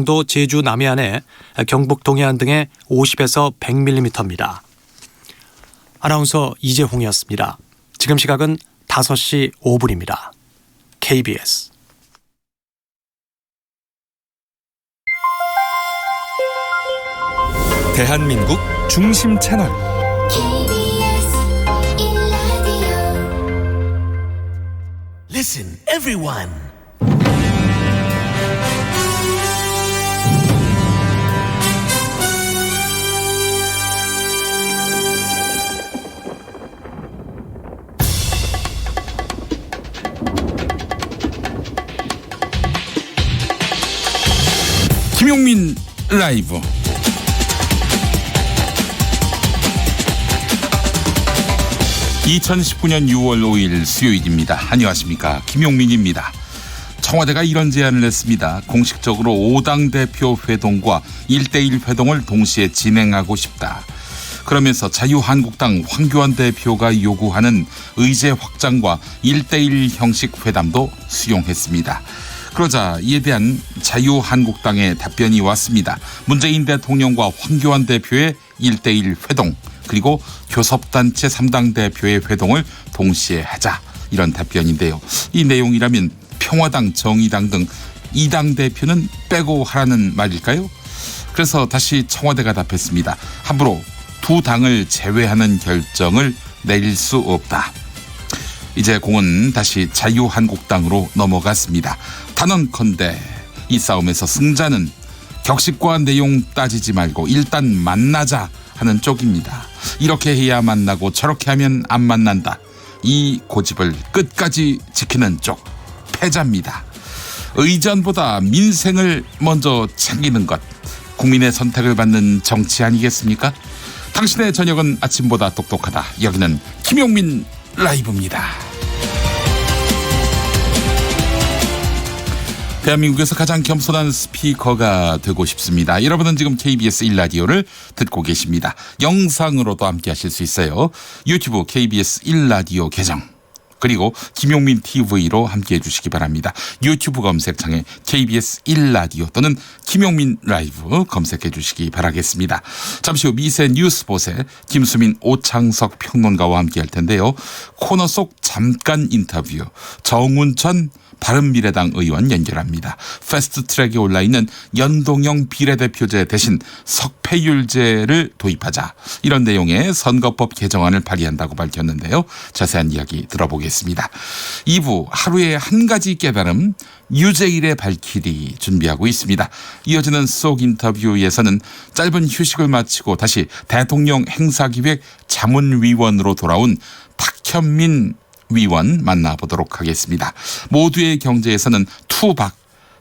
경상도 제주 남해안에 경북 동해안 등에 50에서 100mm입니다. 아나운서 이재홍이었습니다. 지금 시각은 5시 5분입니다. KBS 대한민국 중심 채널 Listen, everyone. 김용민 라이브. (2019년 6월 5일) 수요일입니다. 안녕하십니까, 김용민입니다. 청와대가 이런 제안을 했습니다. 공식적으로 5당 대표 회동과 1대1 회동을 동시에 진행하고 싶다. 그러면서 자유한국당 황교안 대표가 요구하는 의제 확장과 1대1 형식 회담도 수용했습니다. 그러자 이에 대한 자유한국당의 답변이 왔습니다. 문재인 대통령과 황교안 대표의 1대1 회동, 그리고 교섭단체 3당 대표의 회동을 동시에 하자, 이런 답변인데요. 이 내용이라면 평화당, 정의당 등 2당 대표는 빼고 하라는 말일까요? 그래서 다시 청와대가 답했습니다. 함부로 두 당을 제외하는 결정을 내릴 수 없다. 이제 공은 다시 자유한국당으로 넘어갔습니다. 단언컨대 이 싸움에서 승자는 격식과 내용 따지지 말고 일단 만나자 하는 쪽입니다. 이렇게 해야 만나고 저렇게 하면 안 만난다. 이 고집을 끝까지 지키는 쪽, 패자입니다. 의전보다 민생을 먼저 챙기는 것, 국민의 선택을 받는 정치 아니겠습니까? 당신의 저녁은 아침보다 똑똑하다. 여기는 김용민 라이브입니다. 대한민국에서 가장 겸손한 스피커가 되고 싶습니다. 여러분은 지금 KBS 1라디오를 듣고 계십니다. 영상으로도 함께 하실 수 있어요. 유튜브 KBS 1라디오 계정, 그리고 김용민 TV로 함께 해주시기 바랍니다. 유튜브 검색창에 KBS 1라디오 또는 김용민 라이브 검색해 주시기 바라겠습니다. 잠시 후 미세 뉴스봇에 김수민, 오창석 평론가와 함께 할 텐데요. 코너 속 잠깐 인터뷰, 정운천 바른미래당 의원 연결합니다. 패스트트랙에 올라있는 연동형 비례대표제 대신 석패율제를 도입하자, 이런 내용의 선거법 개정안을 발의한다고 밝혔는데요. 자세한 이야기 들어보겠습니다. 2부 하루에 한 가지 깨달음, 유재일의 발길이 준비하고 있습니다. 이어지는 속 인터뷰에서는 짧은 휴식을 마치고 다시 대통령 행사기획 자문위원으로 돌아온 탁현민 위원 만나보도록 하겠습니다. 모두의 경제에서는 투박,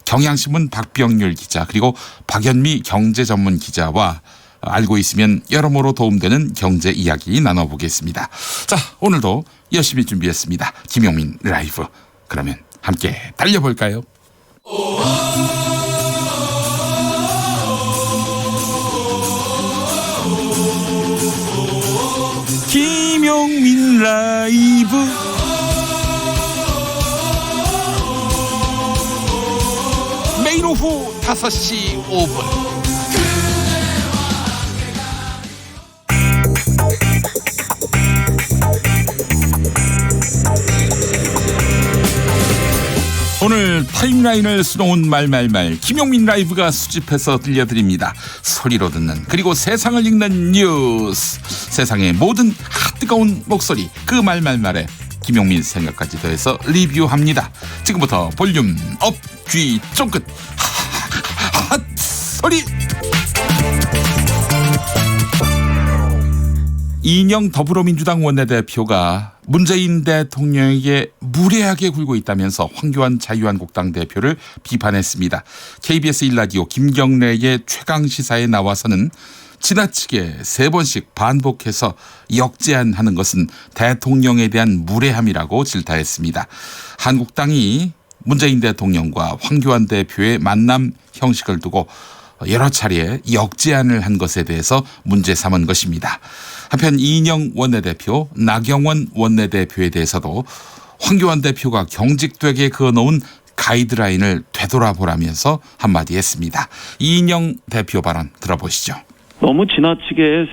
경향신문 박병률 기자, 그리고 박연미 경제전문 기자와 알고 있으면 여러모로 도움되는 경제 이야기 나눠보겠습니다. 자, 오늘도 열심히 준비했습니다. 김용민 라이브. 그러면 함께 달려볼까요? 김용민 라이브. 매일 오후 5시 5분. 오늘 타임라인을 수놓은 말말말, 김용민 라이브가 수집해서 들려드립니다. 소리로 듣는, 그리고 세상을 읽는 뉴스, 세상의 모든 뜨거운 목소리, 그 말말말에 김용민 생각까지 더해서 리뷰합니다. 지금부터 볼륨 업, 귀 쫑긋 핫 소리. 이인영 더불어민주당 원내대표가 문재인 대통령에게 무례하게 굴고 있다면서 황교안 자유한국당 대표를 비판했습니다. KBS 1라디오 김경래의 최강시사에 나와서는 지나치게 3번씩 반복해서 역제안하는 것은 대통령에 대한 무례함이라고 질타했습니다. 한국당이 문재인 대통령과 황교안 대표의 만남 형식을 두고 여러 차례 역제안을 한 것에 대해서 문제 삼은 것입니다. 한편 이인영 원내대표, 나경원 원내대표에 대해서도 황교안 대표가 경직되게 그어놓은 가이드라인을 되돌아보라면서 한마디 했습니다. 이인영 대표 발언 들어보시죠. 너무 지나치게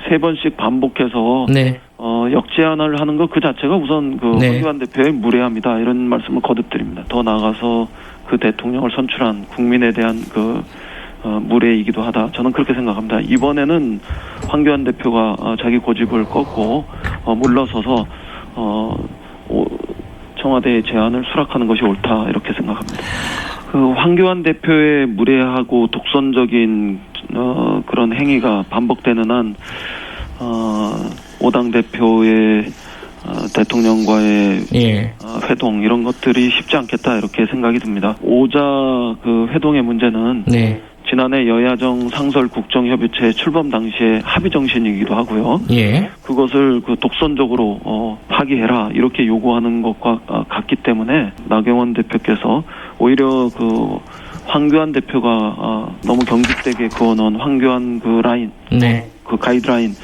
세 번씩 반복해서 네. 역제안을 하는 것 그 자체가 우선 네. 황교안 대표의 무례합니다. 이런 말씀을 거듭드립니다. 더 나아가서 그 대통령을 선출한 국민에 대한 무례이기도 하다. 저는 그렇게 생각합니다. 이번에는 황교안 대표가 자기 고집을 꺾고 물러서서 청와대의 제안을 수락하는 것이 옳다 이렇게 생각합니다. 황교안 대표의 무례하고 독선적인 그런 행위가 반복되는 한 5당 대표의 대통령과의 예. 회동 이런 것들이 쉽지 않겠다 이렇게 생각이 듭니다. 오자 회동의 문제는 네. 지난해 여야정 상설 국정협의체 출범 당시의 합의 정신이기도 하고요. 예. 그것을 독선적으로 파기해라 이렇게 요구하는 것과 같기 때문에 나경원 대표께서 오히려 황교안 대표가 너무 경직되게 그어놓은 황교안 라인, 네. 가이드라인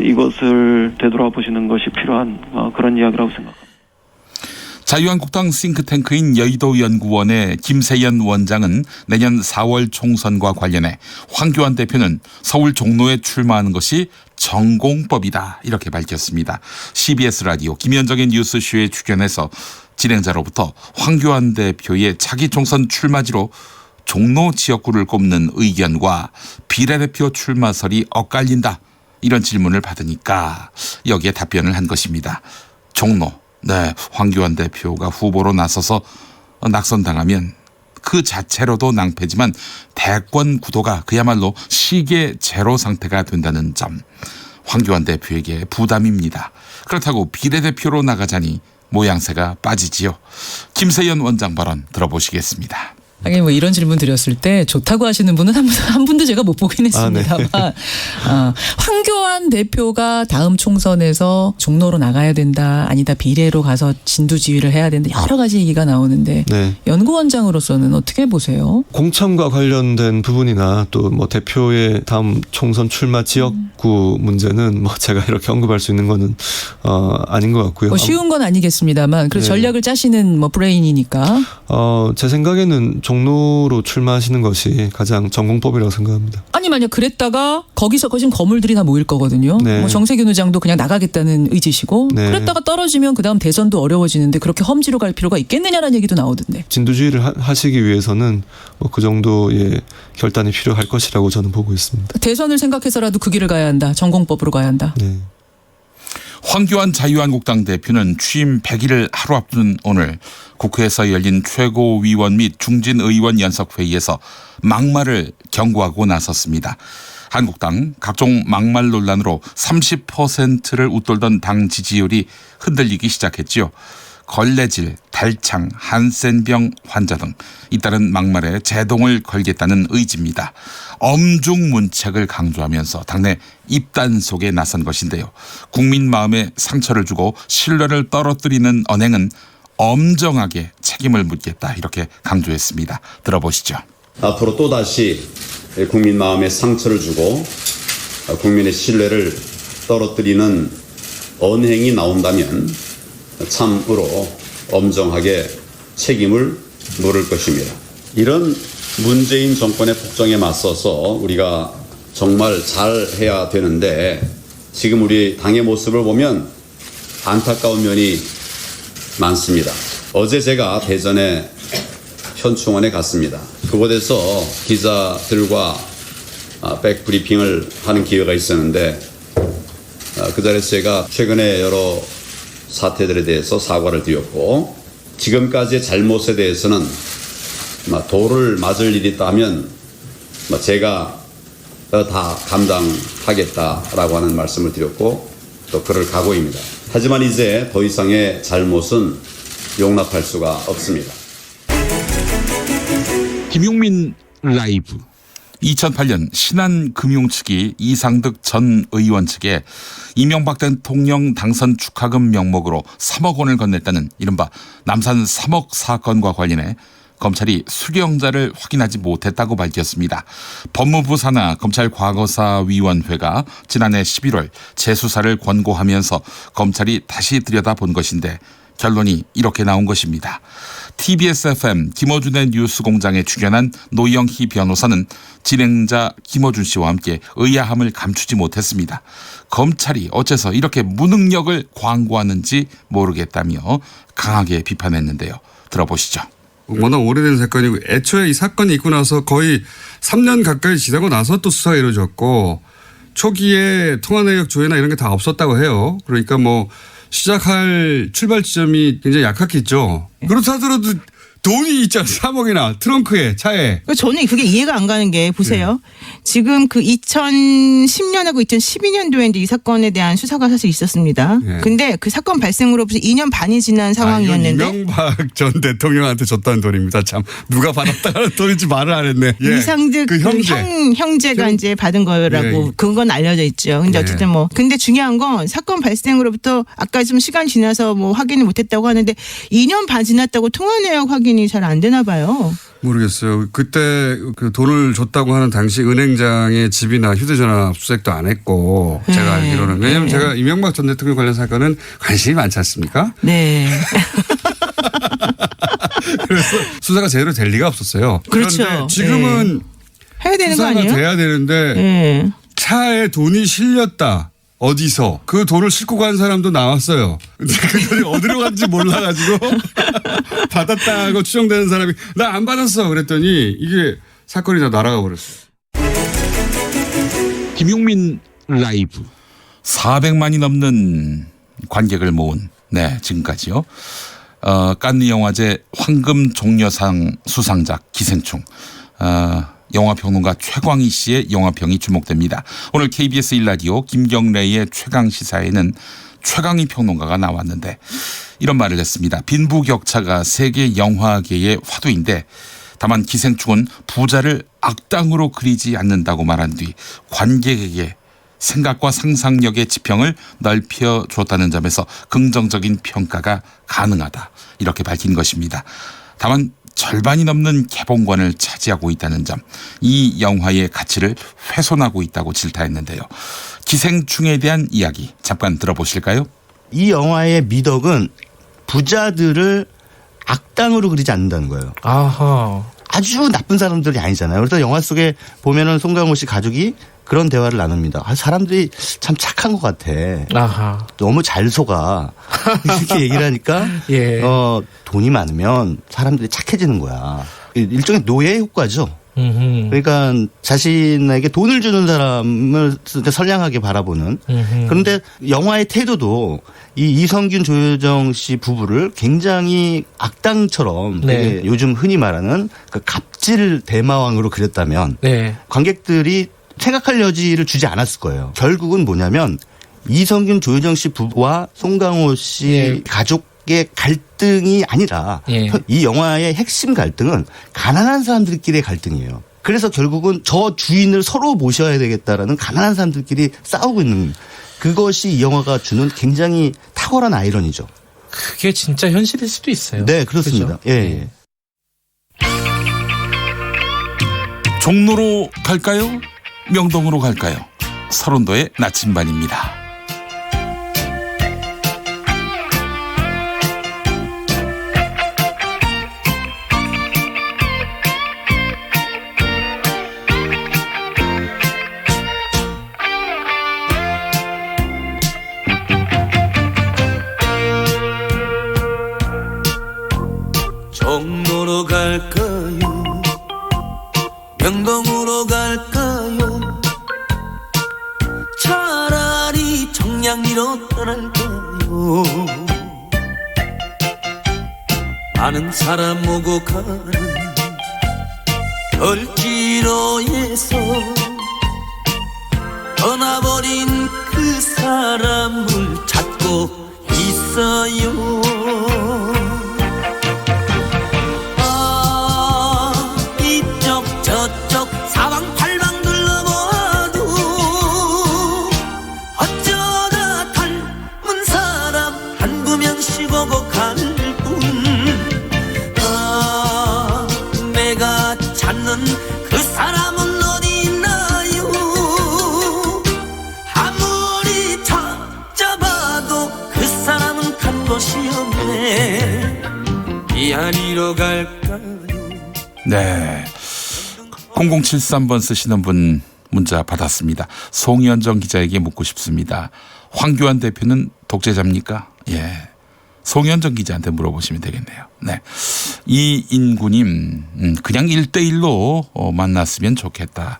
이것을 되돌아보시는 것이 필요한 그런 이야기라고 생각합니다. 자유한국당 싱크탱크인 여의도연구원의 김세연 원장은 내년 4월 총선과 관련해 황교안 대표는 서울 종로에 출마하는 것이 전공법이다 이렇게 밝혔습니다. CBS 라디오 김현정의 뉴스쇼에 출연해서 진행자로부터 황교안 대표의 차기 총선 출마지로 종로 지역구를 꼽는 의견과 비례대표 출마설이 엇갈린다 이런 질문을 받으니까 여기에 답변을 한 것입니다. 종로. 네, 황교안 대표가 후보로 나서서 낙선당하면 그 자체로도 낭패지만 대권 구도가 그야말로 시계 제로 상태가 된다는 점. 황교안 대표에게 부담입니다. 그렇다고 비례대표로 나가자니 모양새가 빠지지요. 김세연 원장 발언 들어보시겠습니다. 하긴 이런 질문 드렸을 때 좋다고 하시는 분은 한 분도 제가 못 보긴 했습니다만 황교안 대표가 다음 총선에서 종로로 나가야 된다 아니다 비례로 가서 진두지휘를 해야 된다 여러 가지 얘기가 나오는데 네. 연구원장으로서는 어떻게 보세요? 공천과 관련된 부분이나 또 대표의 다음 총선 출마 지역구 문제는 제가 이렇게 언급할 수 있는 거는 아닌 것 같고요. 쉬운 건 아니겠습니다만 그래서 네. 전략을 짜시는 브레인이니까 제 생각에는 종로로 출마하시는 것이 가장 전공법이라고 생각합니다. 아니 만약 그랬다가 거기서 지금 거물들이 다 모일 거거든요. 네. 정세균 의장도 그냥 나가겠다는 의지시고 네. 그랬다가 떨어지면 그다음 대선도 어려워지는데 그렇게 험지로 갈 필요가 있겠느냐라는 얘기도 나오던데. 진두지휘를 하시기 위해서는 그 정도의 결단이 필요할 것이라고 저는 보고 있습니다. 대선을 생각해서라도 그 길을 가야 한다. 전공법으로 가야 한다. 네. 황교안 자유한국당 대표는 취임 100일을 하루 앞둔 오늘 국회에서 열린 최고위원 및 중진의원 연석회의에서 막말을 경고하고 나섰습니다. 한국당 각종 막말 논란으로 30%를 웃돌던 당 지지율이 흔들리기 시작했지요. 걸레질, 달창, 한센병 환자 등 잇따른 막말에 제동을 걸겠다는 의지입니다. 엄중문책을 강조하면서 당내 입단속에 나선 것인데요. 국민 마음에 상처를 주고 신뢰를 떨어뜨리는 언행은 엄정하게 책임을 묻겠다 이렇게 강조했습니다. 들어보시죠. 앞으로 또다시 국민 마음에 상처를 주고 국민의 신뢰를 떨어뜨리는 언행이 나온다면 참으로 엄정하게 책임을 물을 것입니다. 이런 문재인 정권의 폭정에 맞서서 우리가 정말 잘해야 되는데 지금 우리 당의 모습을 보면 안타까운 면이 많습니다. 어제 제가 대전의 현충원에 갔습니다. 그곳에서 기자들과 백브리핑을 하는 기회가 있었는데 그 자리에서 제가 최근에 여러 사태들에 대해서 사과를 드렸고 지금까지의 잘못에 대해서는 돌을 맞을 일이 있다면 제가 다 감당하겠다라고 하는 말씀을 드렸고 또 그럴 각오입니다. 하지만 이제 더 이상의 잘못은 용납할 수가 없습니다. 김용민 라이브. 2008년 신한금융 측이 이상득 전 의원 측에 이명박 대통령 당선 축하금 명목으로 3억 원을 건넸다는 이른바 남산 3억 사건과 관련해 검찰이 수령자를 확인하지 못했다고 밝혔습니다. 법무부 산하 검찰 과거사위원회가 지난해 11월 재수사를 권고하면서 검찰이 다시 들여다본 것인데 결론이 이렇게 나온 것입니다. TBS FM 김어준의 뉴스공장에 출연한 노영희 변호사는 진행자 김어준 씨와 함께 의아함을 감추지 못했습니다. 검찰이 어째서 이렇게 무능력을 광고하는지 모르겠다며 강하게 비판했는데요. 들어보시죠. 워낙 오래된 사건이고 애초에 이 사건이 있고 나서 거의 3년 가까이 지나고 나서 또 수사가 이루어졌고 초기에 통화내역 조회나 이런 게 다 없었다고 해요. 그러니까 뭐 시작할 출발 지점이 굉장히 약했겠죠. 그렇다 하더라도 돈이 있잖아. 3억이나 트렁크에 차에. 저는 그게 이해가 안 가는 게 보세요. 지금 그 2010년하고 2012년도에 이제 이 사건에 대한 수사가 사실 있었습니다. 네. 근데 그 사건 발생으로부터 2년 반이 지난 상황이었는데. 이명박 전 대통령한테 줬다는 돈입니다. 참 누가 받았다는 돈인지 말을 안 했네. 예. 이상득 그 형제가 이제 받은 거라고 예. 그건 알려져 있죠. 근데 예. 어쨌든 뭐 근데 중요한 건 사건 발생으로부터 아까 좀 시간 지나서 뭐 확인을 못했다고 하는데 2년 반 지났다고 통화 내역 확인이 잘 안 되나 봐요. 모르겠어요. 그때 그 돈을 줬다고 하는 당시 은행장의 집이나 휴대전화 압수수색도 안 했고 제가 알기로는 왜냐하면 제가 이명박 전 대통령 관련 사건은 관심이 많지 않습니까? 네. 그래서 수사가 제대로 될 리가 없었어요. 그렇죠. 그런데 지금은 해야 되는 거 수사가 아니에요? 돼야 되는데 네. 차에 돈이 실렸다. 어디서 그 돈을 싣고 간 사람도 나왔어요. 근데 그 돈이 어디로 간지 몰라가지고 받았다고 추정되는 사람이 나 안 받았어 그랬더니 이게 사건이 다 날아가 버렸어요. 김용민 라이브 400만이 넘는 관객을 모은 지금까지요. 칸느 영화제 황금 종려상 수상작 기생충. 영화평론가 최광희 씨의 영화평이 주목됩니다. 오늘 KBS 1라디오 김경래의 최강시사에는 최광희 평론가가 나왔는데 이런 말을 했습니다. 빈부격차가 세계 영화계의 화두인데 다만 기생충은 부자를 악당으로 그리지 않는다고 말한 뒤 관객에게 생각과 상상력의 지평을 넓혀줬다는 점에서 긍정적인 평가가 가능하다. 이렇게 밝힌 것입니다. 다만 절반이 넘는 개봉관을 차지하고 있다는 점, 이 영화의 가치를 훼손하고 있다고 질타했는데요. 기생충에 대한 이야기 잠깐 들어보실까요? 이 영화의 미덕은 부자들을 악당으로 그리지 않는다는 거예요. 아하. 아주 나쁜 사람들이 아니잖아요. 그래서 영화 속에 보면은 송강호 씨 가족이 그런 대화를 나눕니다. 사람들이 참 착한 것 같아. 아하. 너무 잘 속아. 이렇게 얘기를 하니까 예. 돈이 많으면 사람들이 착해지는 거야. 일종의 노예 효과죠. 그러니까 자신에게 돈을 주는 사람을 선량하게 바라보는. 그런데 영화의 태도도 이 이성균 조여정 씨 부부를 굉장히 악당처럼 네. 요즘 흔히 말하는 그 갑질 대마왕으로 그렸다면 네. 관객들이 생각할 여지를 주지 않았을 거예요. 결국은 뭐냐면 이성균 조여정 씨 부부와 송강호 씨 예. 가족의 갈등이 아니라 예. 이 영화의 핵심 갈등은 가난한 사람들끼리의 갈등이에요. 그래서 결국은 저 주인을 서로 모셔야 되겠다라는 가난한 사람들끼리 싸우고 있는 그것이 이 영화가 주는 굉장히 탁월한 아이러니죠. 그게 진짜 현실일 수도 있어요. 네, 그렇습니다. 그렇죠? 예. 종로로 갈까요? 명동으로 갈까요? 서른도의 나침반입니다. 종로로 갈까요? 명동으로 갈까요? 차라리 청량리로 떠날까요? 많은 사람 오고 가는 을지로에서 떠나버린 그 사람을 찾고 있어요. 저쪽 사방팔방 둘러봐도 어쩌다 닮은 사람 한두 명씩 오고 갈 뿐. 내가 찾는 그 사람은 어디 있나요? 아무리 찾아봐도 그 사람은 간 곳이 없네. 이 아리로 가져갈까요? 네. 0073번 쓰시는 분 문자 받았습니다. 송현정 기자에게 묻고 싶습니다. 황교안 대표는 독재자입니까? 예. 송현정 기자한테 물어보시면 되겠네요. 네. 이인구님, 그냥 1대1로 만났으면 좋겠다.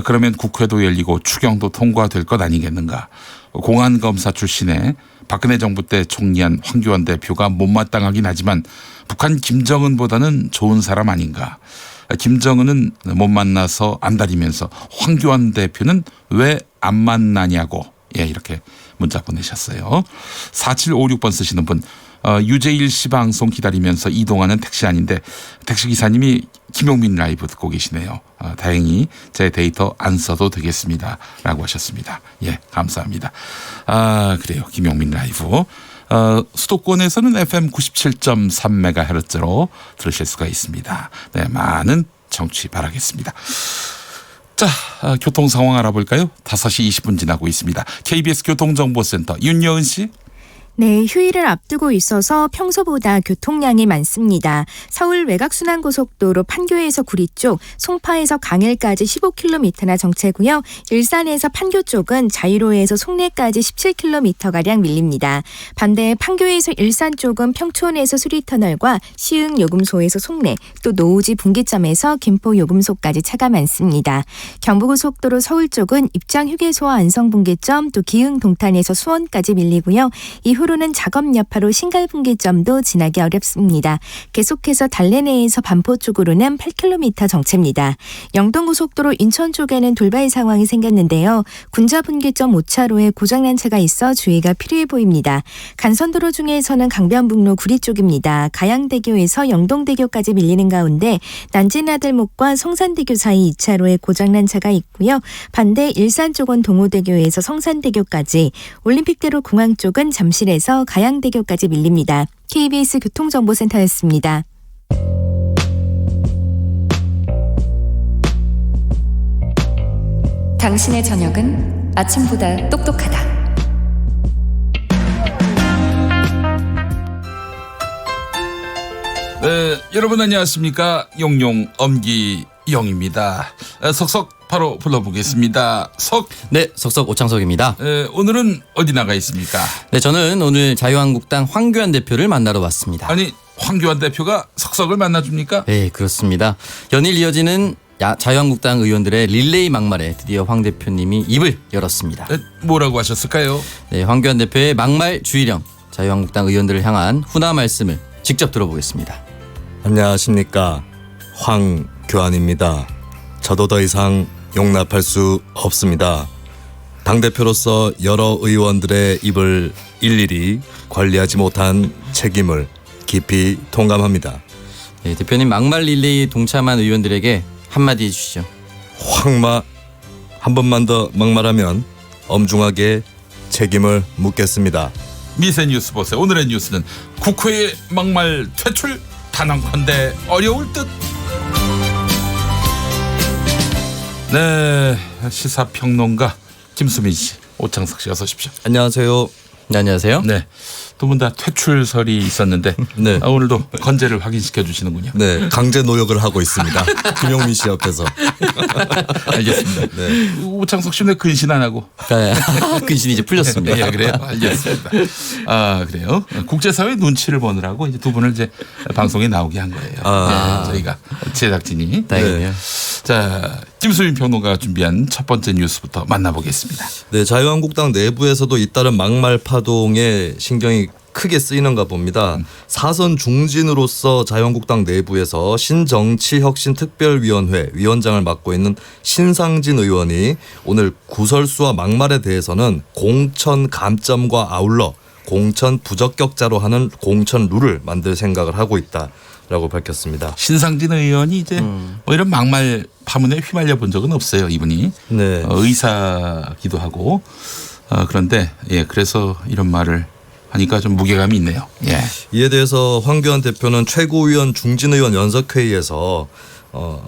그러면 국회도 열리고 추경도 통과될 것 아니겠는가. 공안검사 출신의 박근혜 정부 때 총리한 황교안 대표가 못마땅하긴 하지만 북한 김정은보다는 좋은 사람 아닌가. 김정은은 못 만나서 안달이면서 황교안 대표는 왜 안 만나냐고. 예, 이렇게 문자 보내셨어요. 4756번 쓰시는 분. 유재일 씨 방송 기다리면서 이동하는 택시 아닌데 택시기사님이 김용민 라이브 듣고 계시네요. 다행히 제 데이터 안 써도 되겠습니다. 라고 하셨습니다. 예, 감사합니다. 그래요. 김용민 라이브. 수도권에서는 FM 97.3MHz로 들으실 수가 있습니다. 네, 많은 청취 바라겠습니다. 자, 교통 상황 알아볼까요? 5시 20분 지나고 있습니다. KBS 교통정보센터 윤여은 씨. 네, 휴일을 앞두고 있어서 평소보다 교통량이 많습니다. 서울 외곽순환고속도로 판교에서 구리 쪽, 송파에서 강일까지 15km나 정체고요. 일산에서 판교 쪽은 자유로에서 송내까지 17km가량 밀립니다. 반대 판교에서 일산 쪽은 평촌에서 수리터널과 시흥 요금소에서 송내, 또 노우지 분기점에서 김포 요금소까지 차가 많습니다. 경부고속도로 서울 쪽은 입장휴게소와 안성분기점, 또 기흥 동탄에서 수원까지 밀리고요. 이후 도로는 작업 여파로 신갈분기점도 지나기 어렵습니다. 계속해서 달래내에서 반포 쪽으로는 8km 정체입니다. 영동고속도로 인천 쪽에는 돌발 상황이 생겼는데요. 군자분기점 5차로에 고장난 차가 있어 주의가 필요해 보입니다. 간선도로 중에서는 강변북로 구리 쪽입니다. 가양대교에서 영동대교까지 밀리는 가운데 난지나들목과 성산대교 사이 2차로에 고장난 차가 있고요. 반대 일산 쪽은 동호대교에서 성산대교까지, 올림픽대로 공항 쪽은 잠실에서 가양대교까지 밀립니다. KBS 교통정보센터였습니다. 당신의 저녁은 아침보다 똑똑하다. 네, 여러분 안녕하십니까. 용용 엄기영입니다. 석석 바로 불러보겠습니다. 네, 석석 오창석입니다. 오늘은 어디 나가 있습니까? 네, 저는 오늘 자유한국당 황교안 대표를 만나러 왔습니다. 아니, 황교안 대표가 석석을 만나줍니까? 네, 그렇습니다. 연일 이어지는 자유한국당 의원들의 릴레이 막말에 드디어 황 대표님이 입을 열었습니다. 뭐라고 하셨을까요? 네, 황교안 대표의 막말 주의령, 자유한국당 의원들을 향한 훈화 말씀을 직접 들어보겠습니다. 안녕하십니까. 황교안입니다. 저도 더 이상 용납할 수 없습니다. 당대표로서 여러 의원들의 입을 일일이 관리하지 못한 책임을 깊이 통감합니다. 네, 대표님 막말 릴레이 동참한 의원들에게 한마디 해주시죠. 황마 한 번만 더 막말하면 엄중하게 책임을 묻겠습니다. 미세 뉴스 보세요. 오늘의 뉴스는 국회의 막말 퇴출 단언컨대 어려울 듯. 네, 시사평론가 김수민 씨, 오창석 씨 어서 오십시오. 안녕하세요. 네, 안녕하세요. 네, 두 분 다 퇴출설이 있었는데 네. 오늘도 건재를 확인시켜 주시는군요. 네, 강제 노역을 하고 있습니다. 김용민 씨 옆에서. 알겠습니다. 네. 오창석 씨는 근신 안 하고. 네, 근신이 이제 풀렸습니다. 네, 그래요. 알겠습니다. 그래요. 국제사회 눈치를 보느라고 이제 두 분을 이제 방송에 나오게 한 거예요. 네, 저희가 제작진이. 다행이네요. 자, 김수민 평론가가 준비한 첫 번째 뉴스부터 만나보겠습니다. 네, 자유한국당 내부에서도 잇따른 막말 파동에 신경이 크게 쓰이는가 봅니다. 사선 중진으로서 자유한국당 내부에서 신정치혁신특별위원회 위원장을 맡고 있는 신상진 의원이 오늘 구설수와 막말에 대해서는 공천 감점과 아울러 공천 부적격자로 하는 공천 룰을 만들 생각을 하고 있다라고 밝혔습니다. 신상진 의원이 이제 뭐 이런 막말 파문에 휘말려 본 적은 없어요. 이분이 네. 의사기도 하고 그런데 그래서 이런 말을 하니까 좀 무게감이 있네요. 예. 이에 대해서 황교안 대표는 최고위원 중진의원 연석회의에서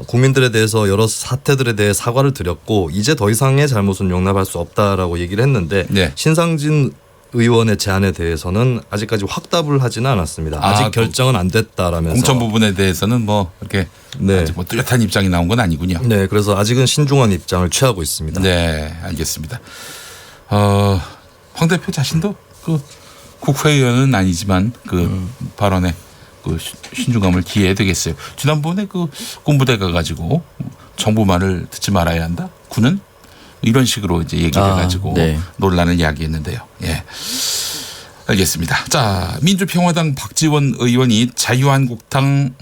국민들에 대해서 여러 사태들에 대해 사과를 드렸고 이제 더 이상의 잘못은 용납할 수 없다라고 얘기를 했는데 네. 신상진 의원의 제안에 대해서는 아직까지 확답을 하지는 않았습니다. 아직 결정은 안 됐다라면서 공천 부분에 대해서는 뭐 이렇게 네. 아직 뭐 뚜렷한 입장이 나온 건 아니군요. 네, 그래서 아직은 신중한 입장을 취하고 있습니다. 네, 알겠습니다. 황 대표 자신도 그 국회의원은 아니지만 그 발언에 그 신중함을 기해야 되겠어요. 지난번에 그 군부대 가가지고 정부 말을 듣지 말아야 한다. 군은 이런 식으로 이제 얘기를 해가지고 네. 논란을 야기했는데요. 예. 알겠습니다. 자, 민주평화당 박지원 의원이 자유한국당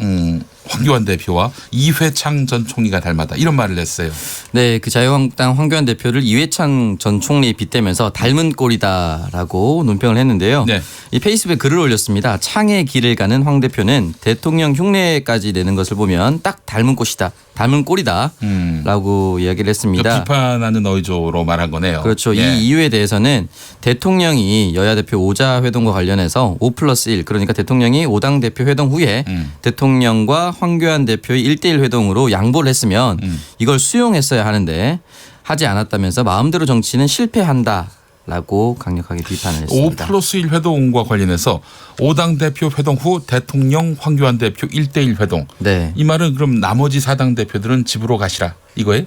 황교안 대표와 이회창 전 총리가 닮았다 이런 말을 했어요. 네, 그 자유한국당 황교안 대표를 이회창 전 총리에 빗대면서 닮은 꼴이다라고 논평을 했는데요. 네. 이 페이스북에 글을 올렸습니다. 창의 길을 가는 황 대표는 대통령 흉내까지 내는 것을 보면 딱 닮은 꼴이다. 닮은 꼴이다라고 이야기를 했습니다. 비판하는 어휘조로 말한 거네요. 그렇죠. 네. 이 이유에 대해서는 대통령이 여야 대표 5자 회동과 관련해서 5+1 그러니까 대통령이 5당 대표 회동 후에 대통령과 황교안 대표의 1대1 회동으로 양보를 했으면 이걸 수용했어야 하는데 하지 않았다면서 마음대로 정치는 실패한다라고 강력하게 비판을 했습니다. 5+1 회동과 관련해서 5당 대표 회동 후 대통령 황교안 대표 1대1 회동. 네. 이 말은 그럼 나머지 4당 대표들은 집으로 가시라 이거예요?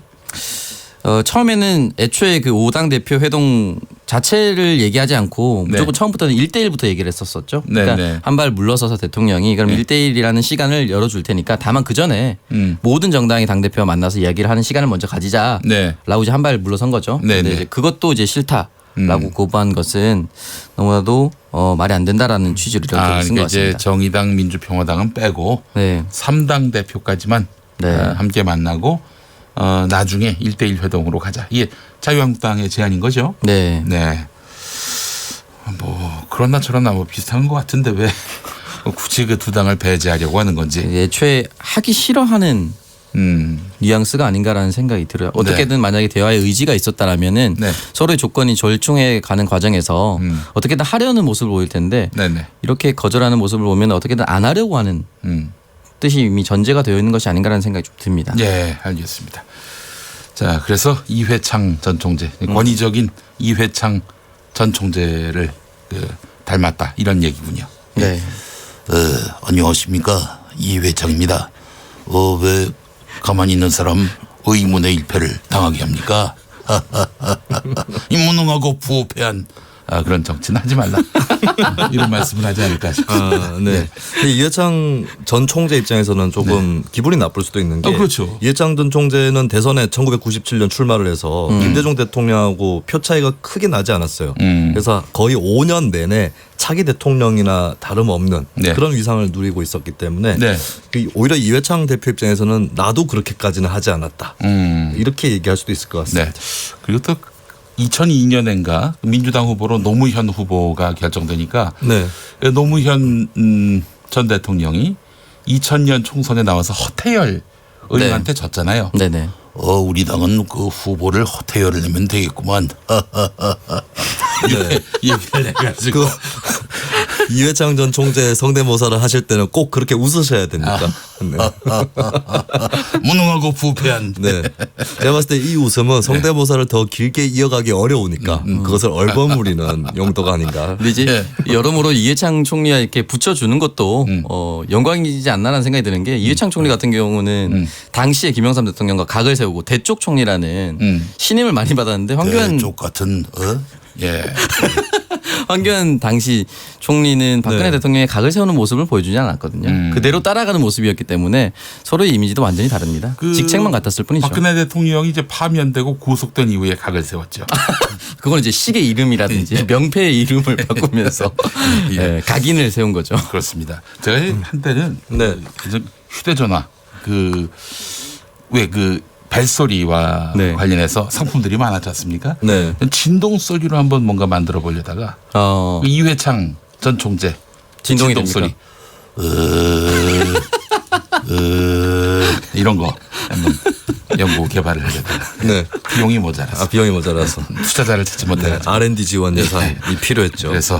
처음에는 애초에 그 5당 대표 회동 자체를 얘기하지 않고 무조건 처음부터는 1대1부터 얘기를 했었었죠. 그러니까 한 발 물러서서 대통령이 그럼 1대1이라는 시간을 열어줄 테니까 다만 그 전에 모든 정당의 당대표와 만나서 이야기를 하는 시간을 먼저 가지자라고 이제 한 발 물러선 거죠. 근데 이제 그것도 이제 싫다라고 고부한 것은 너무나도 말이 안 된다라는 취지로 이렇게 쓴 것 같습니다. 이제 정의당 민주평화당은 빼고 3당 대표까지만 함께 만나고 나중에 1대1 회동으로 가자. 이게 자유한국당의 제안인 거죠? 네. 네. 뭐 그러나 저러나 뭐 비슷한 것 같은데 왜 굳이 그 두 당을 배제하려고 하는 건지. 애초에 하기 싫어하는 뉘앙스가 아닌가라는 생각이 들어요. 어떻게든 만약에 대화의 의지가 있었다라면은 서로의 조건이 절충해 가는 과정에서 어떻게든 하려는 모습을 보일 텐데 이렇게 거절하는 모습을 보면 어떻게든 안 하려고 하는 뜻이 이미 전제가 되어 있는 것이 아닌가라는 생각이 좀 듭니다. 네, 알겠습니다. 자, 그래서 이회창 전 총재, 권위적인 이회창 전 총재를 닮았다 이런 얘기군요. 네. 안녕하십니까, 이회창입니다. 왜 가만히 있는 사람 의문의 일패를 당하게 합니까? 이 무능하고 부패한 그런 정치는 하지 말라. 이런 말씀을 하지 않을까 싶습니다. 네. 이회창 전 총재 입장에서는 조금 기분이 나쁠 수도 있는 게 그렇죠. 이회창 전 총재는 대선에 1997년 출마를 해서 김대중 대통령하고 표 차이가 크게 나지 않았어요. 그래서 거의 5년 내내 차기 대통령이나 다름없는 그런 위상을 누리고 있었기 때문에 오히려 이회창 대표 입장에서는 나도 그렇게까지는 하지 않았다. 이렇게 얘기할 수도 있을 것 같습니다. 그리고 또 2002년인가 민주당 후보로 노무현 후보가 결정되니까 노무현 전 대통령이 2000년 총선에 나와서 허태열 의원한테 졌잖아요. 네네. 우리 당은 그 후보를 허태열을 내면 되겠구만. 얘기를 해가지고 이회창 전 총재 성대모사를 하실 때는 꼭 그렇게 웃으셔야 됩니까? 무능하고 부패한. 네. 제가 봤을 때 이 웃음은 성대모사를 더 길게 이어가기 어려우니까 그것을 얼버무리는 용도가 아닌가. 근데 이제 여러모로 이회창 총리와 이렇게 붙여주는 것도 영광이지 않나라는 생각이 드는 게 이회창 총리 같은 경우는 당시에 김영삼 대통령과 각을 세우고 대쪽 총리라는 신임을 많이 받았는데 황교안 대쪽 같은 황교안 당시 총리는 박근혜 대통령의 각을 세우는 모습을 보여주지 않았거든요. 그대로 따라가는 모습이었기 때문에 서로의 이미지도 완전히 다릅니다. 직책만 같았을 뿐이죠. 박근혜 대통령이 이제 파면되고 구속된 이후에 각을 세웠죠. 그건 이제 시계 이름이라든지 명패의 이름을 바꾸면서 각인을 세운 거죠. 그렇습니다. 제가 한때는 휴대전화 벨소리와 관련해서 상품들이 많았지 않습니까? 진동 소리로 한번 뭔가 만들어 보려다가 이회창 전 총재 진동이 진동 소리 이런 거 한번 연구 개발을 하려다가 비용이 모자라서 비용이 모자라서 투자자를 찾지 못해가지고 R&D 지원 예산이 필요했죠. 그래서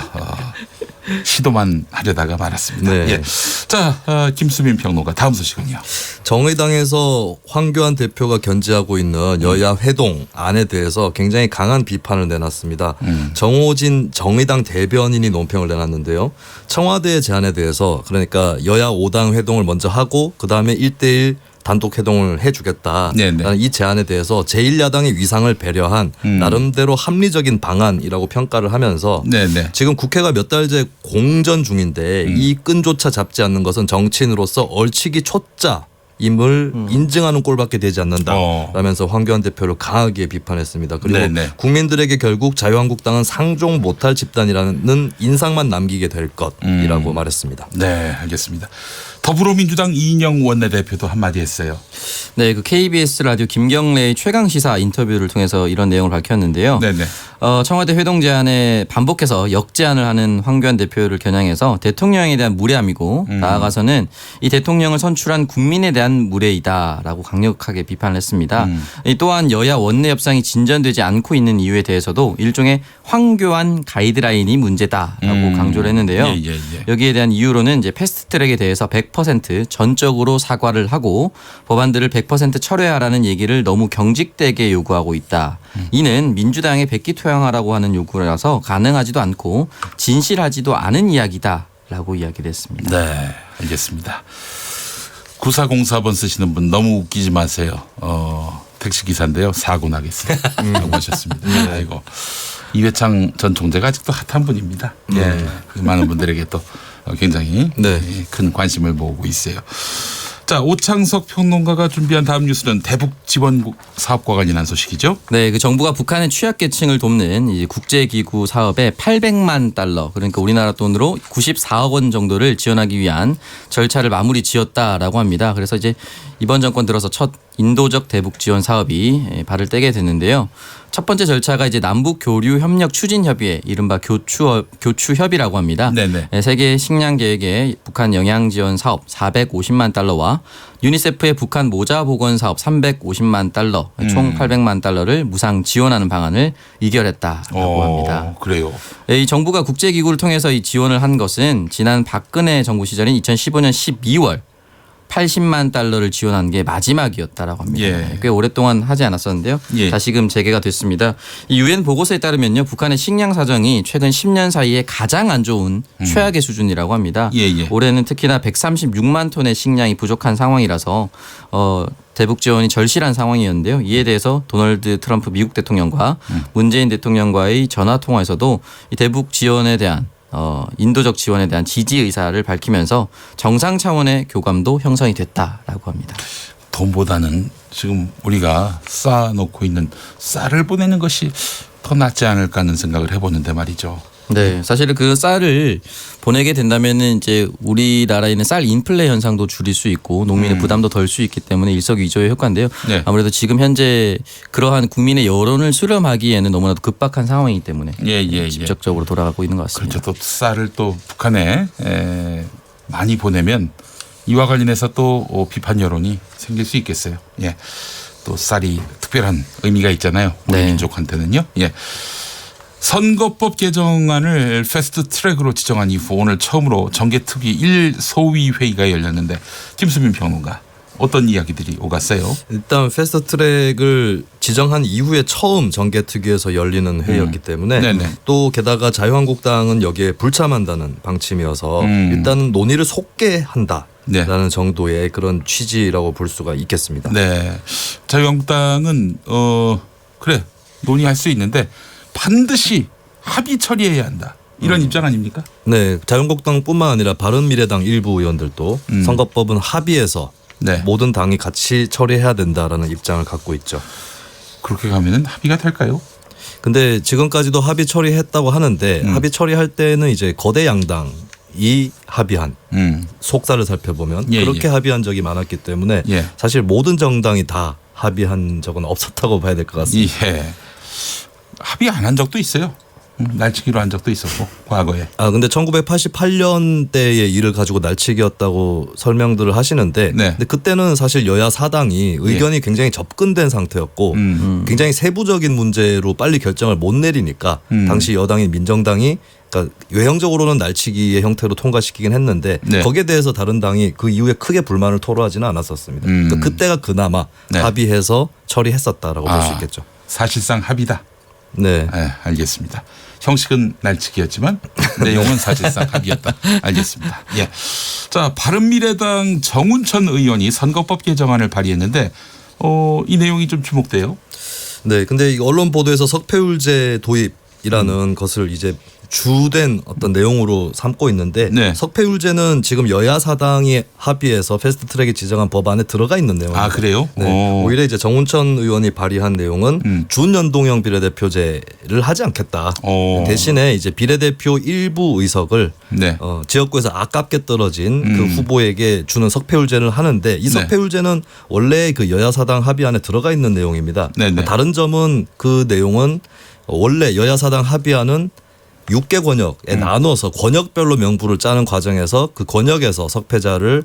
시도만 하려다가 말았습니다. 네. 예. 자, 김수민 평론가 다음 소식은요. 정의당에서 황교안 대표가 견지하고 있는 여야 회동 안에 대해서 굉장히 강한 비판을 내놨습니다. 정호진 정의당 대변인이 논평을 내놨는데요. 청와대의 제안에 대해서 그러니까 여야 5당 회동을 먼저 하고 그다음에 1대1 단독 회동을 해주겠다라는 이 제안에 대해서 제1야당의 위상을 배려한 나름대로 합리적인 방안이라고 평가를 하면서 지금 국회가 몇 달째 공전 중인데 이 끈조차 잡지 않는 것은 정치인으로서 얼치기 초짜 임을 인증하는 꼴밖에 되지 않는다라면서 황교안 대표를 강하게 비판했습니다. 그리고 국민들에게 결국 자유한국당은 상종 못할 집단이라는 인상만 남기게 될 것이라고 말했습니다. 네, 알겠습니다. 더불어민주당 이인영 원내대표도 한마디 했어요. 네, 그 KBS 라디오 김경래의 최강시사 인터뷰를 통해서 이런 내용을 밝혔는데요. 네네. 청와대 회동 제안에 반복해서 역제안을 하는 황교안 대표를 겨냥해서 대통령에 대한 무례함이고 나아가서는 이 대통령을 선출한 국민에 대한 무례이다라고 강력하게 비판을 했습니다. 또한 여야 원내 협상이 진전되지 않고 있는 이유에 대해서도 일종의 황교안 가이드라인이 문제다라고 강조를 했는데요. 여기에 대한 이유로는 이제 패스트트랙에 대해서 100% 전적으로 사과를 하고 법안들을 100% 철회하라는 얘기를 너무 경직되게 요구하고 있다. 이는 민주당의 백기토양하라고 하는 요구라서 가능하지도 않고 진실하지도 않은 이야기다라고 이야기를 했습니다. 네, 알겠습니다. 9404번 쓰시는 분 너무 웃기지 마세요. 택시기사인데요. 사고 나겠습니다. 라고 하셨습니다. 아이고. 이회창 전 총재가 아직도 핫한 분입니다. 예, 많은 분들에게 또 굉장히 큰 관심을 모으고 있어요. 자, 오창석 평론가가 준비한 다음 뉴스는 대북 지원 사업과 관련한 소식이죠. 네, 그 정부가 북한의 취약계층을 돕는 이 국제기구 사업에 800만 달러, 그러니까 우리나라 돈으로 94억 원 정도를 지원하기 위한 절차를 마무리 지었다라고 합니다. 그래서 이제 이번 정권 들어서 첫 인도적 대북 지원 사업이 발을 떼게 됐는데요. 첫 번째 절차가 이제 남북 교류 협력 추진 협의회, 이른바 교추 협의라고 합니다. 세계 식량 계획의 북한 영양 지원 사업 450만 달러와 유니세프의 북한 모자 복원 사업 350만 달러, 총 800만 달러를 무상 지원하는 방안을 의결했다라고 합니다. 그래요. 이 정부가 국제기구를 통해서 이 지원을 한 것은 지난 박근혜 정부 시절인 2015년 12월 80만 달러를 지원한 게 마지막이었다라고 합니다. 꽤 오랫동안 하지 않았었는데요. 다시금 재개가 됐습니다. 이 유엔 보고서에 따르면요, 북한의 식량 사정이 최근 10년 사이에 가장 안 좋은 최악의 수준이라고 합니다. 올해는 특히나 136만 톤의 식량이 부족한 상황이라서 대북 지원이 절실한 상황이었는데요. 이에 대해서 도널드 트럼프 미국 대통령과 문재인 대통령과의 전화 통화에서도 이 대북 지원에 대한 인도적 지원에 대한 지지 의사를 밝히면서 정상 차원의 교감도 형성이 됐다라고 합니다. 돈보다는 지금 우리가 쌓아놓고 있는 쌀을 보내는 것이 더 낫지 않을까 하는 생각을 해보는데 말이죠. 네, 사실 그 쌀을 보내게 된다면은 이제 우리나라에는 쌀 인플레 현상도 줄일 수 있고 농민의 부담도 덜 수 있기 때문에 일석이조의 효과인데요. 아무래도 지금 현재 그러한 국민의 여론을 수렴하기에는 너무나도 급박한 상황이기 때문에 직접적으로 돌아가고 있는 것 같습니다. 그렇죠. 또 쌀을 또 북한에 많이 보내면 이와 관련해서 또 비판 여론이 생길 수 있겠어요. 또 쌀이 특별한 의미가 있잖아요. 우리 민족한테는요. 선거법 개정안을 패스트 트랙으로 지정한 이후 오늘 처음으로 정개특위 1소위 회의가 열렸는데 김수민 평론가 어떤 이야기들이 오갔어요? 일단 패스트 트랙을 지정한 이후에 처음 정개특위에서 열리는 회의였기 때문에 또 게다가 자유한국당은 여기에 불참한다는 방침이어서 일단 논의를 속게 한다. 라는 정도의 그런 취지라고 볼 수가 있겠습니다. 네, 자유한국당은 그래 논의할 수 있는데 반드시 합의 처리해야 한다. 이런 입장 아닙니까? 네, 자유한국당뿐만 아니라 바른미래당 일부 의원들도 선거법은 합의해서 모든 당이 같이 처리해야 된다라는 입장을 갖고 있죠. 그렇게 가면은 합의가 될까요? 근데 지금까지도 합의 처리했다고 하는데 합의 처리할 때는 이제 거대 양당이 합의한 속사를 살펴보면 그렇게 합의한 적이 많았기 때문에 사실 모든 정당이 다 합의한 적은 없었다고 봐야 될 것 같습니다. 합의 안 한 적도 있어요. 날치기로 한 적도 있었고 과거에. 근데 1988년대의 일을 가지고 날치기였다고 설명들을 하시는데 근데 그때는 사실 여야 사당이 의견이 굉장히 접근된 상태였고 굉장히 세부적인 문제로 빨리 결정을 못 내리니까 당시 여당인 민정당이 그러니까 외형적으로는 날치기의 형태로 통과시키긴 했는데 네. 거기에 대해서 다른 당이 그 이후에 크게 불만을 토로하지는 않았었습니다. 그러니까 그때가 그나마 네. 합의해서 처리했었다라고 볼 수 있겠죠. 사실상 합의다. 네. 알겠습니다. 형식은 날치기였지만 내용은 사실상 합의였다. 알겠습니다. 예. 자, 바른미래당 정운천 의원이 선거법 개정안을 발의했는데 이 내용이 좀 주목돼요. 네, 근데 이 언론 보도에서 석패율제 도입이라는 것을 이제 주된 어떤 내용으로 삼고 있는데 네. 석패율제는 지금 여야 사당이 합의해서 패스트트랙에 지정한 법안에 들어가 있는 내용입니다. 아, 그래요? 네. 오히려 이제 정운천 의원이 발의한 내용은 준연동형 비례대표제를 하지 않겠다. 대신에 이제 비례대표 일부 의석을 네. 지역구에서 아깝게 떨어진 그 후보에게 주는 석패율제를 하는데 이 석패율제는 원래 그 여야 사당 합의안에 들어가 있는 내용입니다. 네네. 다른 점은 그 내용은 원래 여야 사당 합의안은 6개 권역에 나눠서 권역별로 명부를 짜는 과정에서 그 권역에서 석패자를